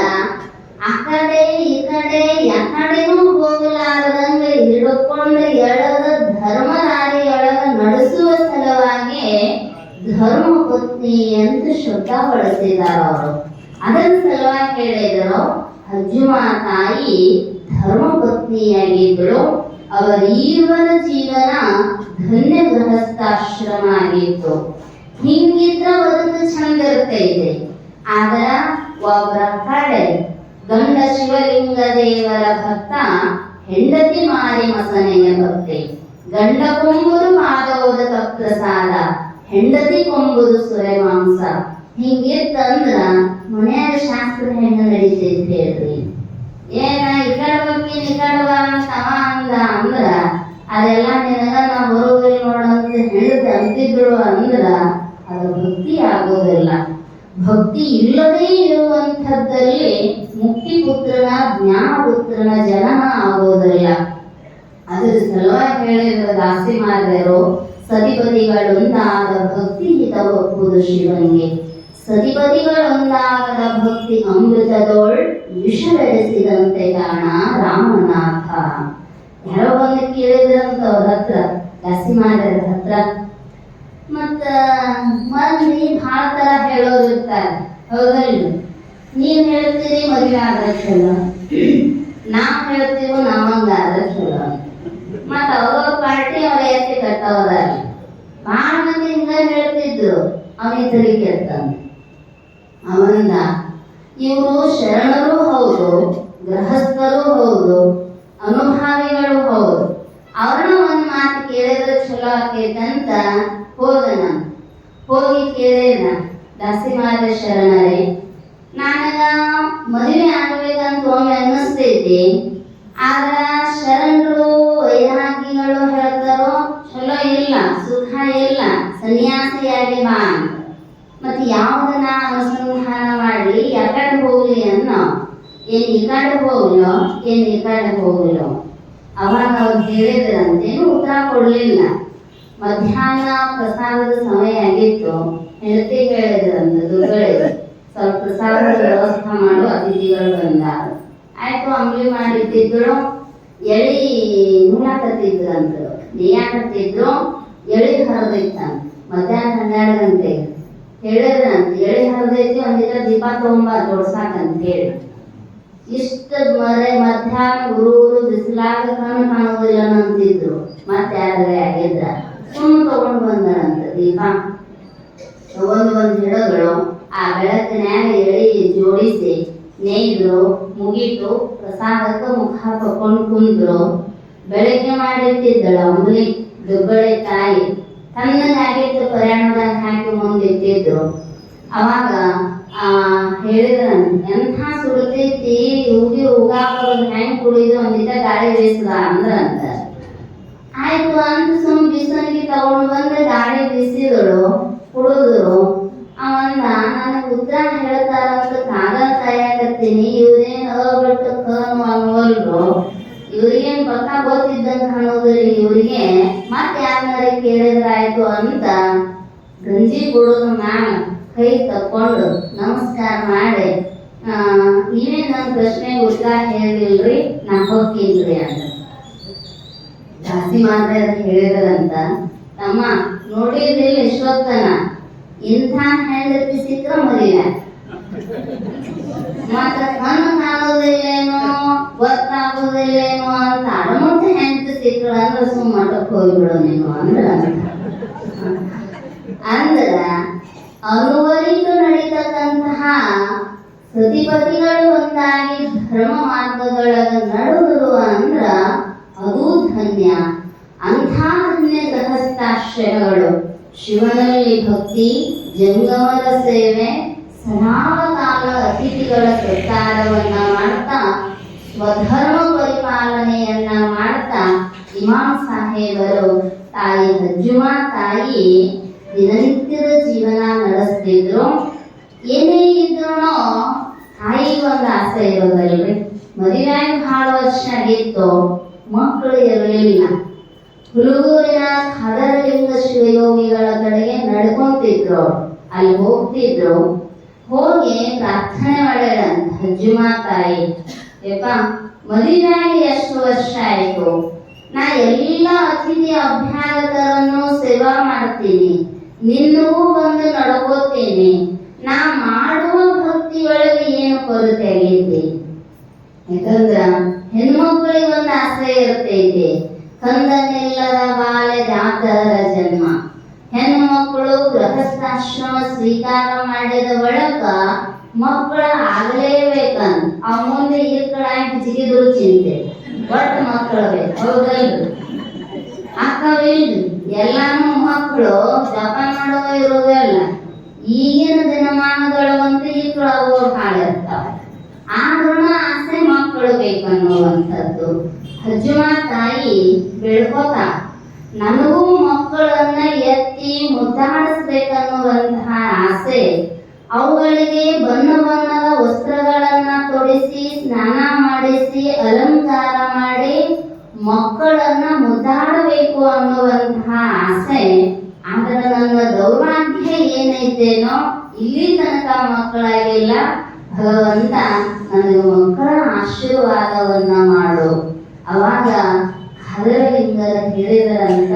ಆ ಕಡೆ ಈ ಕಡೆ ಯಾಕಡೆನೂ ಹೋಗಲಾರದಂಗ ಹಿಡ್ಕೊಂಡು ಎಳದ ಧರ್ಮದಾರಿಯೊಳಗ ನಡೆಸುವ ಸಲುವಾಗಿ ಧರ್ಮ ಪತ್ನಿ ಅಂತ ಶಬ್ದ ಬಳಸಿದಾರ ಅವರು. ಅದನ್ನ ಸಲುವಾಗಿ ಹೇಳಿದರು, ಅಜ್ಜುಮ ತಾಯಿ ಧರ್ಮ ಪತ್ನಿಯಾಗಿದ್ರು. ಅವರೀವರ ಜೀವನ ಧನ್ಯ ಗೃಹಸ್ಥಾಶ್ರಮ ಆಗಿತ್ತು. ಹಿಂಗಿದ್ರ ಬದುಕು ಚಂದ ಇರ್ತೈತೆ. ಆದ್ರ ಒಬ್ಬರ ಕಡೆ ಗಂಡ ಶಿವಲಿಂಗ ದೇವರ ಭಕ್ತ, ಹೆಂಡತಿ ಮಾರಿ ಮಸನೆಯ ಭಕ್ತಿ. ಗಂಡ ಕೊಂಬುದು ಪಾದೋದಕ ಪ್ರಸಾದ, ಹೆಂಡತಿ ಕೊಂಬುದು ಸುರೆ ಮಾಂಸ. ಹಿಂಗಿತ್ತಂದ್ರ ಮನೆಯ ಶಾಸ್ತ್ರ ಹೆಂಗ ನಡೀತೈತಿ ಹೇಳ್ರಿ? ಏನ ಈ ಕಡೆ ಬಗ್ಗೆ ಈ ಕಡೆ ಬಾ ತವ ಅಂದ ಅಂದ್ರ ಅದೆಲ್ಲ ನಿನಗ ನಾ ಬರೋಬರಿ ನೋಡಂತ ಹೆಂಡತಿ ಅಂತಿದ್ರು ಅಂದ್ರ ಅದು ಭಕ್ತಿ ಆಗೋದಿಲ್ಲ. ಭಕ್ತಿ ಇಲ್ಲದೇ ಇರುವಂಥದ್ದಲ್ಲಿ ಮುಕ್ತಿ ಪುತ್ರನ ಜ್ಞಾನ ಪುತ್ರನ ಜನನ ಆಗೋದಿಲ್ಲ. ಅದ್ರ ಸಲುವಾಗಿ ಹೇಳಿದ ದಾಸಿಮಾರ್ಯರು, ಸತಿಪತಿಗಳೊಂದಾದ ಭಕ್ತಿ ಹಿತ ಒಪ್ಪುದು ಶಿವನಿಗೆ. ಸತಿಪತಿಗಳೊಂದಾಗದ ಭಕ್ತಿ ಅಮೃತದೋಳ್ ವಿಷ ಬೆರೆಸಿದಂತೆ ಕಾಣ ರಾಮನಾಥ. ಯಾರೋ ಬಂದು ಕೇಳಿದ್ರಂತ ಅವ್ರ ಹತ್ರ, ದಾಸಿಮಾರ್ಯರ ಹತ್ರ. ಮತ್ತ ಮಂದಿ ಭಾಳ ತರ ಹೇಳೋರು ಇರ್ತಾರೆ, ಹೌದಲ್ಲ? ನೀವ್ ಹೇಳ್ತೀರಿ ಮದುವೆ ಆದ್ರೆ ಚಲೋ, ನಾವ್ ಹೇಳ್ತೀವಿ ನಮ್ಮಂಗಾದ್ರೆ ಚಲೋ. ಮತ್ತ ಅವ್ರವ್ರ ಪಾರ್ಟಿ ಅವ್ರ ಎತ್ತಿ ಕಟ್ಟವ್ರ. ಭಾಳ ಮಂದಿ ಹಿಂಗ ಹೇಳ್ತಿದ್ರು, ಅವನಿಗೆ ತಲೆ ಕೆಡ್ತಾನ. ಅವಂದ ಇವರು ಶರಣರು ಹೌದು, ಗೃಹಸ್ಥರು ಹೌದು, ಅನುಭಾವಿಗಳು ಹೌದು. ಅವ್ರನ್ನ ಒಂದ್ ಮಾತು ಕೇಳಿದ್ರೆ ಚಲೋ ಆಕೇತಂತ ಹೋದನ. ಹೋಗಿ ಕೇಳಿದ, ದಾಸಿಮಾರ್ಯ ಶರಣರೇ, ನನಗ ಮದುವೆ ಆಗ್ಬೇಕಂತ ಒಮ್ಮೆ ಅನ್ನಿಸ್ತೈತಿ. ಆದ್ರ ಶರಣರು ವೈರಾಗಿಗಳು ಹೇಳ್ತಾರೋ ಚಲೋ ಇಲ್ಲ, ಸುಖ ಇಲ್ಲ, ಸನ್ಯಾಸಿಯಾಗಿ ಬಾ ಅಂತ. ಮತ್ತೆ ಯಾವ್ದನ್ನ ಅನುಸಂಧಾನ ಮಾಡಿ ಯಾಕಡೆ ಹೋಗ್ಲಿ ಅನ್ನೋ, ಏನ್ ಈ ಕಡೆ ಹೋಗ್ಲೋ ಏನ್ ಈ ಕಡೆ ಹೋಗ್ಲೋ. ಅವಾಗ ಅವ್ರು ಹೇಳಿದ್ರಂತೇನು ಉತ್ತರ ಕೊಡ್ಲಿಲ್ಲ. ಮಧ್ಯಾಹ್ನ ಪ್ರಸಾದದ ಸಮಯ ಆಗಿತ್ತು. ಹೆಂಡತಿ ಹೇಳಿದ್ರಂತ, ದುರ್ಗಳಿಗೆ ಸ್ವಲ್ಪ ಪ್ರಸಾದದ ವ್ಯವಸ್ಥೆ ಮಾಡು, ಅತಿಥಿಗಳು ಬಂದಾರ. ಆಯ್ತು, ಅಂಬ್ಲಿ ಮಾಡಿಟ್ಟಿದ್ರು. ಎಳಿ ನೂಲಾಕತ್ತಿದ್ರಂತ, ನೇಯಾಕತ್ತಿದ್ರು. ಎಳಿ ಹರಿದೈತಂತ. ಮಧ್ಯಾಹ್ನ 12 ಗಂಟೆಗೆ ಹೇಳಿದ್ರಂತ, ಎಳಿ ಹರಿದೈತಿ, ಒಂದಿಟ ದೀಪ ತಗೊಂಬ ಜೋಡ್ಸಾಕಂತ ಹೇಳಿ. ಇಷ್ಟ ಮಧ್ಯಾಹ್ನ ಗುರು ಬಿಸಿಲಾಗ ಕಣ್ಣು ಕಾಣೋದಿಲ್ಲ ಅಂತಿದ್ರು. ಮತ್ತೆ ಯಾರೇ ಆಗಿದ್ರ ಸುಮ್ಮ ತಗೊಂಡು ಬಂದರಂತ ದೀಪ. ತಗೊಂಡು ಬಂದು ಹಿಡಗಳು ಆ ಬೆಳಕಿನ್ಯಾಗ ಎಳಿ ಜೋಡಿಸಿ ನೇಯ್ದ್ರು. ಮುಗೀತು, ಪ್ರಸಾದಕ್ಕೆ ಮುಖ ತಕೊಂಡು ಕುಂದ್ರು. ಬೆಳಗ್ಗೆ ಮಾಡಿಟ್ಟಿದ್ದಳು ಅಂಬ್ಲಿ. ದುಬ್ಬಳಿ ತಾಯಿ ತಣ್ಣಗಾಗಿತ್ತು, ಪ್ರಯಾಣದಾಗ ಹಾಕಿ ಮುಂದಿಟ್ಟಿದ್ರು. ಅವಾಗ ಹೇಳಿದ್ರ, ಎಂಥ ಸುಡ್ತೈತಿ, ಉಗಿ ಉಗಾಕೋದು ಹೆಂಗ್ ಕುಡಿದು ಒಂದಿಟ ಗಾಳಿ ಬೀಸದ ಅಂದ್ರಂತ. ಆಯ್ತು ಅಂತ ಸುಮ್ ಬಿಸಿಲಿಗೆ ತಗೊಂಡು ಬಂದು ಗಾಳಿ ಬೀಸಿದಳು, ಕುಡಿದ್ರು. ಅವಂದ, ನನಗೆ ಉತ್ತರ ಹೇಳ್ತಾರಂತ ಕಾಗದ ಕಾಯಕತ್ತೀನಿ, ಇವ್ರೇನ್ ಬಿಟ್ಟು ಕನು ಅನ್ನೋಲ್ರು, ಇವ್ರಿಗೇನ್ ಪಕ್ಕ ಗೊತ್ತಿದ್ದಂಗ ಅನ್ನೋದ್ರಿ ಇವ್ರಿಗೆ. ಮತ್ತೆ ಯಾರನ್ನಾರ ಕೇಳಿದ್ರಾಯ್ತು ಅಂತ ಗಂಜಿ ಕುಡಿದು ನಾನು ಕೈ ತಕೊಂಡು ನಮಸ್ಕಾರ ಮಾಡಿ ನೀವೇನ್ ನನ್ನ ಪ್ರಶ್ನೆಗೆ ಉತ್ತರ ಹೇಳಿಲ್ರಿ, ನಾ ಹೋಗ್ತೀನ್ರಿ ಅಂತ ಜಾಸ್ತಿ ಮಾತ್ರ ಹೇಳಿದ್ರಂತ. ತಮ್ಮ ನೋಡಿದ್ರಿಲ್ಲ ಎಷ್ಟೊತ್ತನ ಇಂಥ ಹೆಂಡತಿ ಸಿಕ್ಕ ಮರಿಯ ಮತ್ತ ಕಣ್ಣು ಕಾಣೋದಿಲ್ಲೇನೋ ಗೊತ್ತಾಗೋದಿಲ್ಲೇನೋ ಅಂತ ಅಡಮುಟ್ಟ ಹೆಂಡತಿ ಸಿಕ್ಕ ಅಂದ್ರೆ ಸುಮ್ಮಟಕ್ಕೆ ಹೋಗ್ಬಿಡು ನೀನು ಅಂದ್ರ ಅನುವರಿತು ನಡೀತಕ್ಕಂತಹ ಸತಿಪತಿಗಳು ಒಂದಾಗಿ ಧರ್ಮ ಮಾರ್ಗದೊಳಗ ನಡೆದರು ಅಂದ್ರ ಅದು ಧನ್ಯ. ಅಂಥ ಧನ್ಯ ಗೃಹಸ್ಥಾಶ್ರಮಗಳು ಶಿವನಲ್ಲಿ ಭಕ್ತಿ, ಜಂಗಮದ ಸೇವೆ, ಸದಾಕಾಲ ಅತಿಥಿಗಳ ಸತ್ಕಾರವನ್ನ ಮಾಡ್ತಾ ಸ್ವಧರ್ಮ ಪರಿಪಾಲನೆಯನ್ನ ಮಾಡ್ತಾ ಇಮಾಮ್ ಸಾಹೇಬರು ತಾಯಿ ಹಜ್ಜುಮಾ ತಾಯಿ ದಿನನಿತ್ಯದ ಜೀವನ ನಡೆಸ್ತಿದ್ರು. ಏನೇ ಇದ್ರು ತಾಯಿಗೊಂದು ಆಸೆ ಇರೋದಲ್ರಿ. ಮದುವೆಯಾಗಿ ಬಹಳ ವರ್ಷ ಆಗಿತ್ತು, ಮಕ್ಕಳು ಇರಲಿಲ್ಲ. ಹುಲಗೂರಿನ ಖದರಲಿಂಗ ಶಿವಯೋಗಿಗಳ ಕಡೆಗೆ ನಡ್ಕೊಂತಿದ್ರು. ಅಲ್ಲಿ ಹೋಗ್ತಿದ್ರು. ಹೋಗಿ ಪ್ರಾರ್ಥನೆ ಮಾಡ್ಯಾಳಂತ ಹಜ್ಜುಮಾ ತಾಯಿ, ಯಪ್ಪ ಮದುವೆಯಾಗಿ ಎಷ್ಟು ವರ್ಷ ಆಯ್ತು, ನಾ ಎಲ್ಲ ಅತಿಥಿ ಅಭ್ಯಾಗತರನ್ನು ಸೇವಾ ಮಾಡ್ತೀನಿ, ನಿನ್ನಗೂ ಬಂದು ನಡ್ಕೋತೀನಿ, ನಾ ಮಾಡುವ ಭಕ್ತಿಯೊಳಗೆ ಏನು ಕೊರತೆ ಆಗೈತಿ? ಯಾಕಂದ್ರ ಹೆಣ್ಮಕ್ಳಿಗೆ ಒಂದು ಆಸೆ ಇರ್ತೈತಿ, ಕಂದನಿಲ್ಲದ ಬಾಲ್ಯ ಜಾತರರ ಜನ್ಮ. ಹೆಣ್ಣು ಮಕ್ಕಳು ಗೃಹಸ್ಥಾಶ್ರಮ ಸ್ವೀಕಾರ ಮಾಡಿದ ಬಳಿಕ ಮಕ್ಕಳ ಆಗಲೇಬೇಕಂತ ಆ ಮುಂದೆ ಈ ಕಡೆ ಜಿಗಿದ್ರು ಚಿಂತೆ, ಒಟ್ಟು ಮಕ್ಕಳು ಬೇಕು, ಹೌದಲ್ರಿ? ಅಕ್ಕವಿಲ್ರಿ, ಎಲ್ಲಾನು ಮಕ್ಕಳು ಜಪ ಮಾಡುವ ಇರೋದಲ್ಲ. ಈಗಿನ ದಿನಮಾನಗಳವಂತೂ ಈ ಕಡೆ ಹಾಳಿರ್ತಾವ, ಆದ್ರೂ ಆಸೆ ಮಕ್ಕಳು ಬೇಕನ್ನುವಂಥದ್ದು. ಹಜ್ಜುಮಾ ತಾಯಿ ಬೆಳ್ಕೋತ ನನಗೂ ಮಕ್ಕಳನ್ನ ಎತ್ತಿ ಮುದ್ದಾಡಿಸ್ಬೇಕನ್ನುವಂತಹ ಆಸೆ. ಅವುಗಳಿಗೆ ಬಣ್ಣ ಬಣ್ಣದ ವಸ್ತ್ರಗಳನ್ನ ತೊಡಿಸಿ, ಸ್ನಾನ ಮಾಡಿಸಿ, ಅಲಂಕಾರ ಮಾಡಿ ಮಕ್ಕಳನ್ನ ಮುದ್ದಾಡಬೇಕು ಅನ್ನುವಂತಹ ಆಸೆ. ಆದ್ರೆ ನನ್ನ ದೌರ್ಭಾಗ್ಯ ಏನೈತೇನೋ ಇಲ್ಲಿ ತನಕ ಮಕ್ಕಳಾಗಿಲ್ಲ. ಭಗವಂತ ನನಗೆ ಮಕ್ಕಳ ಆಶೀರ್ವಾದವನ್ನ ಮಾಡು. ಅವಾಗ ಖದರಲಿಂಗರ ಹೇಳಿದರಂತ,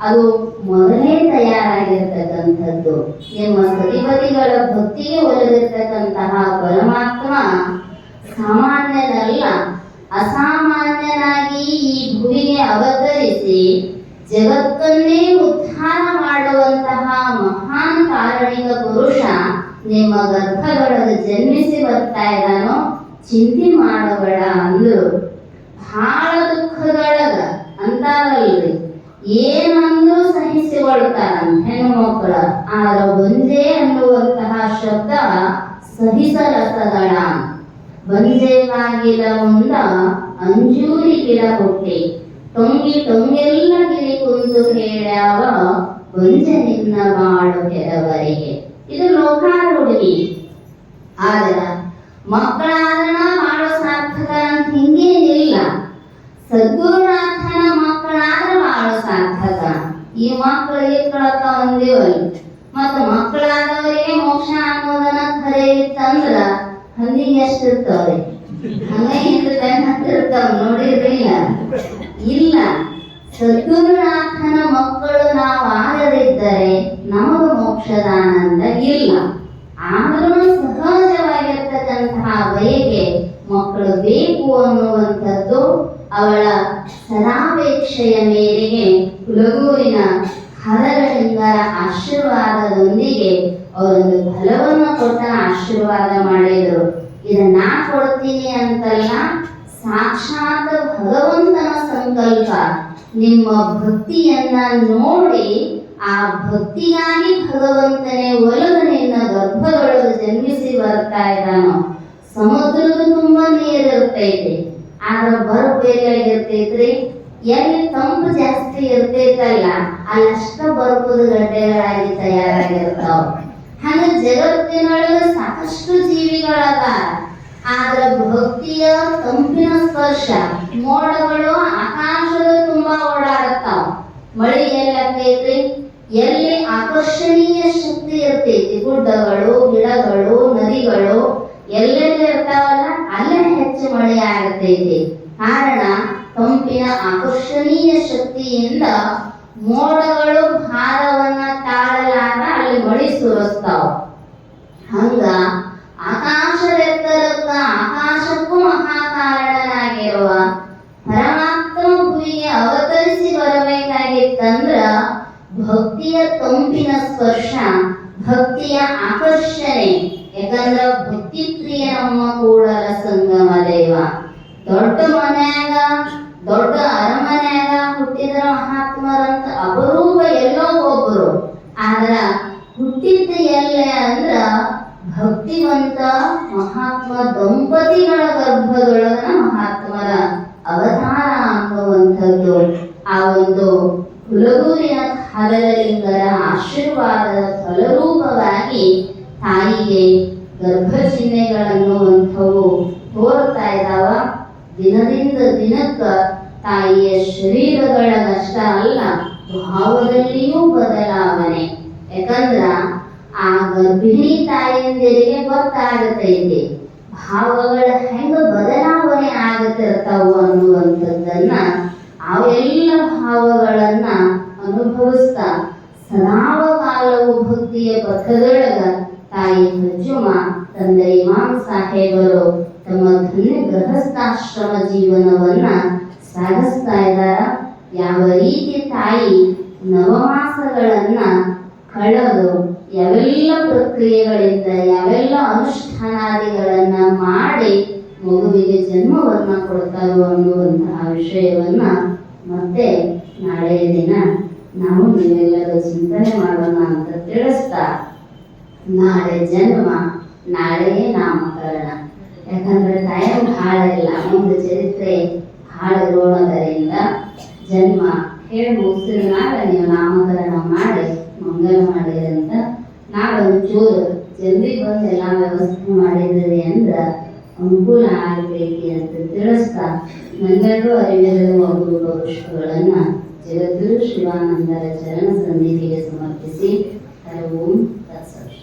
ಅದು ಮೊದಲೇ ತಯಾರಾಗಿರ್ತಕ್ಕಂಥದ್ದು. ನಿಮ್ಮ ಸತಿಪತಿಗಳ ಭಕ್ತಿಗೆ ಒಲಿದಿರ್ತಕ್ಕಂತಹ ಪರಮಾತ್ಮ ಸಾಮಾನ್ಯನಲ್ಲ, ಅಸಾಮಾನ್ಯನಾಗಿ ಈ ಭೂಮಿಗೆ ಅವತರಿಸಿ ಜಗತ್ತನ್ನೇ ಉದ್ಧಾರ ಮಾಡುವಂತಹ ಮಹಾನ್ ಕಾರಣಿಕ ಪುರುಷ ನಿಮ್ಮ ಗರ್ಭದೊಳಗೆ ಜನ್ಮಿಸಿ ಬರ್ತಾ ಇದ್ದಾನೋ, ಚಿಂತೆ ಮಾಡಬೇಡ ಅಂದ್ರು. ಬಹಳ ದುಃಖದೊಳಗ ಅಂತಾರಲ್ರಿ, ಏನಂದ್ರೂ ಸಹಿಸಿಕೊಳ್ತಾರ ಹೆಣ್ಣು ಮಕ್ಕಳ. ಆದ್ರ ಬಂಜೆ ಅನ್ನುವಂತಹ ಶಬ್ದ ಸಹಿಸಲಸದಳ. ಬಂಜೆ ಬಾಗಿಲ ಮುಂದ ಅಂಜೂರಿ ಗಿಡ ಹುಟ್ಟಿ, ಟೊಂಗಿ ಟೊಂಗೆಲ್ಲ ಗಿರಿ ಕುಂದು ಹೇಳ್ಯಾವ, ಬಂಜೆ ನಿನ್ನ ಬಾಳು ಕೆರವರಿಗೆ. ಇದು ಲೋಕಾರೂಢಿ. ಆದ್ರ ಮಕ್ಕಳಾದನ ಮಾಡೋ ಸಾರ್ಥಕ ಅಂತ ಹಿಂಗೇನಿಲ್ಲ. ಸದ್ಗುರುನಾಥನ ಮಕ್ಕಳಾದ್ರೆ ಮಾಡೋ ಸಾರ್ಥಕ. ಈ ಮಕ್ಕಳು ಇಕ್ಕಳಕ ಒಂದಿವಲ್, ಮತ್ತ ಮಕ್ಕಳಾದವರಿಗೆ ಮೋಕ್ಷ ಅನ್ನೋದನ್ನ ಖರೆ ಇತ್ತಂದ್ರ ಹಂದಿಗೆ ಎಷ್ಟಿರ್ತಾವ್ರಿ? ಹಂಗ ಹಿಂದೆ ಬೆನ್ನ ಹತ್ತಿರ್ತಾವ, ನೋಡಿರ್ಲಿಲ್ಲ? ಇಲ್ಲ. ಸದ್ಗುರುನಾಥನ ಮಕ್ಕಳು ನಾವು ಆಗದಿದ್ದರೆ ನಮಗ ಮೋಕ್ಷದ ಆನಂದ ಇಲ್ಲ. ಆದ್ರೂ ಸಹಜವಾಗಿರ್ತಕ್ಕಂತಹ ಬಯಕೆ ಮಕ್ಕಳು ಬೇಕು ಅನ್ನುವಂಥದ್ದು ಅವಳ ಸದಾಪೇಕ್ಷೆಯ ಮೇರೆಗೆ ಕುಲಗೂರಿನ ಖದರಲಿಂಗರ ಆಶೀರ್ವಾದದೊಂದಿಗೆ ಅವರೊಂದು ಫಲವನ್ನು ಕೊಟ್ಟ ಆಶೀರ್ವಾದ ಮಾಡಿದರು. ಇದನ್ನ ಕೊಡ್ತೀನಿ ಅಂತಲ್ಲ, ಸಾಕ್ಷಾತ್ ಭಗವಂತನ ಸಂಕಲ್ಪ. ನಿಮ್ಮ ಭಕ್ತಿಯನ್ನ ನೋಡಿ ಆ ಭಕ್ತಿಯಾಗಿ ಭಗವಂತನೇ ಒಲದು ನಿನ್ನ ಗರ್ಭದೊಳಗೆ ಜನ್ಮಿಸಿ ಬರ್ತಾ ಇದ್ದಾನೋ. ಸಮುದ್ರದ ತುಂಬಾ ನೀರಿರ್ತೈತಿ, ಆದ್ರೆ ಬರಫ್ ಎಲ್ಲಾಗಿರ್ತೈತ್ರಿ? ಎಲ್ಲಿ ತಂಪು ಜಾಸ್ತಿ ಇರ್ತೈತಲ್ಲ, ಅಲ್ಲಷ್ಟ ಬರ್ಪದ ಗಡ್ಡೆಗಳಾಗಿ ತಯಾರಾಗಿರ್ತಾವ. ಹಾಗ ಜಗತ್ತಿನೊಳಗೆ ಸಾಕಷ್ಟು ಜೀವಿಗಳದ, ಆದ್ರೆ ಭಕ್ತಿಯ ತಂಪಿನ ಸ್ಪರ್ಶ. ಮೋಡಗಳು ಆಕಾಶದ ತುಂಬಾ ಓಡಾಡುತ್ತಾವ. ಮಳಿ ಎಲ್ಲಾಕೈತ್ರಿ? ಎಲ್ಲಿ ಆಕರ್ಷಣೀಯ ಶಕ್ತಿ ಇರ್ತೈತಿ, ಗುಡ್ಡಗಳು, ಗಿಡಗಳು, ನದಿಗಳು, ಎಲ್ಲೆಲ್ಲಿ ಇರ್ತಾವಲ್ಲ ಅಲ್ಲೇ ಹೆಚ್ಚು ಮಳೆ ಆಗತೈತಿ. ಕಾರಣ ತಂಪಿನ ಆಕರ್ಷಣೀಯ ಶಕ್ತಿಯಿಂದ ಮೋಡಗಳು ಭಾರವನ್ನ ತಾಳಲಾರ ಅಲ್ಲಿ ಮಳಿ ಸುರಿಸ್ತಾವ. ಹಂಗ ಆಕಾಶದ ಎತ್ತರಕ್ಕ ಆಕಾಶಕ್ಕೂ ಮಹಾಕಾರಣನಾಗಿರುವ ಪರಮಾತ್ಮ ಭೂಮಿಗೆ ಅವತರಿಸಿ ಬರಬೇಕಾಗಿತ್ತಂದ್ರ ಭಕ್ತಿಯ ತಂಪಿನ ಸ್ಪರ್ಶ, ಭಕ್ತಿಯ ಆಕರ್ಷಣೆ. ಯಾಕಂದ್ರ ಭಕ್ತಿ ಪ್ರಿಯ ನಮ್ಮ ಕೂಡಲ ಸಂಗಮ ದೇವ. ದೊಡ್ಡ ಮನ್ಯಾಗ ದೊಡ್ಡ ಅರಮನ್ಯಾಗ ಹುಟ್ಟಿದ್ರ ಮಹಾತ್ಮರಂತ ಅಪರೂಪ ಎಲ್ಲೋ ಒಬ್ರು. ಆದ್ರ ಹುಟ್ಟಿದ್ದ ಎಲ್ಲೇ ಅಂದ್ರ ಭಕ್ತಿವಂತ ಮಹಾತ್ಮ ದಂಪತಿಗಳ ಗರ್ಭದೊಳಗ ಮಹಾತ್ಮರ ಅವತಾರ ಅನ್ನುವಂಥದ್ದು. ಆ ಒಂದು ಕುಲಗೂರಿನ ಖಾದರಲಿಂಗರ ಆಶೀರ್ವಾದದ ಫಲರೂಪವಾಗಿ ತಾಯಿಗೆ ಗರ್ಭ ಚಿಹ್ನೆಗಳನ್ನುವಂಥವು ತೋರ್ತಾ ಇದ್ದಾವ. ದಿನದಿಂದ ದಿನಕ್ಕ ತಾಯಿಯ ಶರೀರಗಳಷ್ಟೇ ಅಲ್ಲ, ಭಾವದಲ್ಲಿಯೂ ಬದಲಾವಣೆ. ಯಾಕಂದ್ರ ಆ ಗರ್ಭಿಣಿ ತಾಯಿಯಂದಿರಿಗೆ ಗೊತ್ತಾಗತೈತಿ ಭಾವಗಳ ಹೆಂಗ ಬದಲಾವಣೆ ಆಗತಿರ್ತಾವ ಅನ್ನುವಂಥದ್ದನ್ನ. ಅವೆಲ್ಲ ಭಾವಗಳನ್ನ ಅನುಭವಿಸ್ತಾ ಸದಾವಕಾಲವು ಭಕ್ತಿಯ ಪಥದೊಳಗ ತಾಯಿ ಹಜುಮ ತಂದೆ ಇಮಾಮ್ ಸಾಹೇಬರು ತಮ್ಮ ಧನ್ಯ ಗೃಹಸ್ಥಾಶ್ರಮ ಜೀವನವನ್ನ ಸಾಗಿಸ್ತಾ ಇದ್ದಾರ. ಯಾವ ರೀತಿ ತಾಯಿ ನವಮಾಸಗಳನ್ನ ಕಳೆದು ಯಾವೆಲ್ಲ ಪ್ರಕ್ರಿಯೆಗಳಿಂದ ಯಾವೆಲ್ಲ ಅನುಷ್ಠಾನಾದಿಗಳನ್ನ ಮಾಡಿ ಮಗುವಿಗೆ ಜನ್ಮವನ್ನ ಕೊಡ್ತಾರೋ ಅನ್ನುವಂತಹ ವಿಷಯವನ್ನ ಮತ್ತೆ ನಾಳೆಯ ದಿನ ನಾವು ನೀವೆಲ್ಲರೂ ಚಿಂತನೆ ಮಾಡೋಣ ಅಂತ ತಿಳಿಸ್ತಾ, ನಾಳೆ ಜನ್ಮ ನಾಳೆಯೇ ನಾಮಕರಣ. ಯಾಕಂದ್ರೆ ಟೈಮ್ ಭಾಳ ಇಲ್ಲ, ಮುಂದೆ ಚರಿತ್ರೆ ಭಾಳ ಇರೋಣದರಿಂದ ಜನ್ಮ ಹೇಳಿ ಮುಗಿಸಿದ ನಾಳೆ ನೀವು ನಾಮಕರಣ ಮಾಡಿ ಮಂಗಲ ಮಾಡಿರಿ ಅಂತ ನಾವೊಂಚೂರು ಜಲ್ದಿ ಬಂದು ಎಲ್ಲ ವ್ಯವಸ್ಥೆ ಮಾಡಿದ್ರಿ ಅಂದ್ರ ಅನುಕೂಲ ಆಗಬೇಕು ಅಂತ ತಿಳಿಸ್ತಾ, ನನ್ನೆರಡು ಅರಿವಿರುವ ಅಪರೂಪ ಪುಷ್ಪಗಳನ್ನ ಜಗದ್ಗುರು ಶಿವಾನಂದರ ಚರಣ ಸನ್ನಿಧಿಗೆ ಸಮರ್ಪಿಸಿ ಹರಿ ಓಂ ತತ್ಸತ್.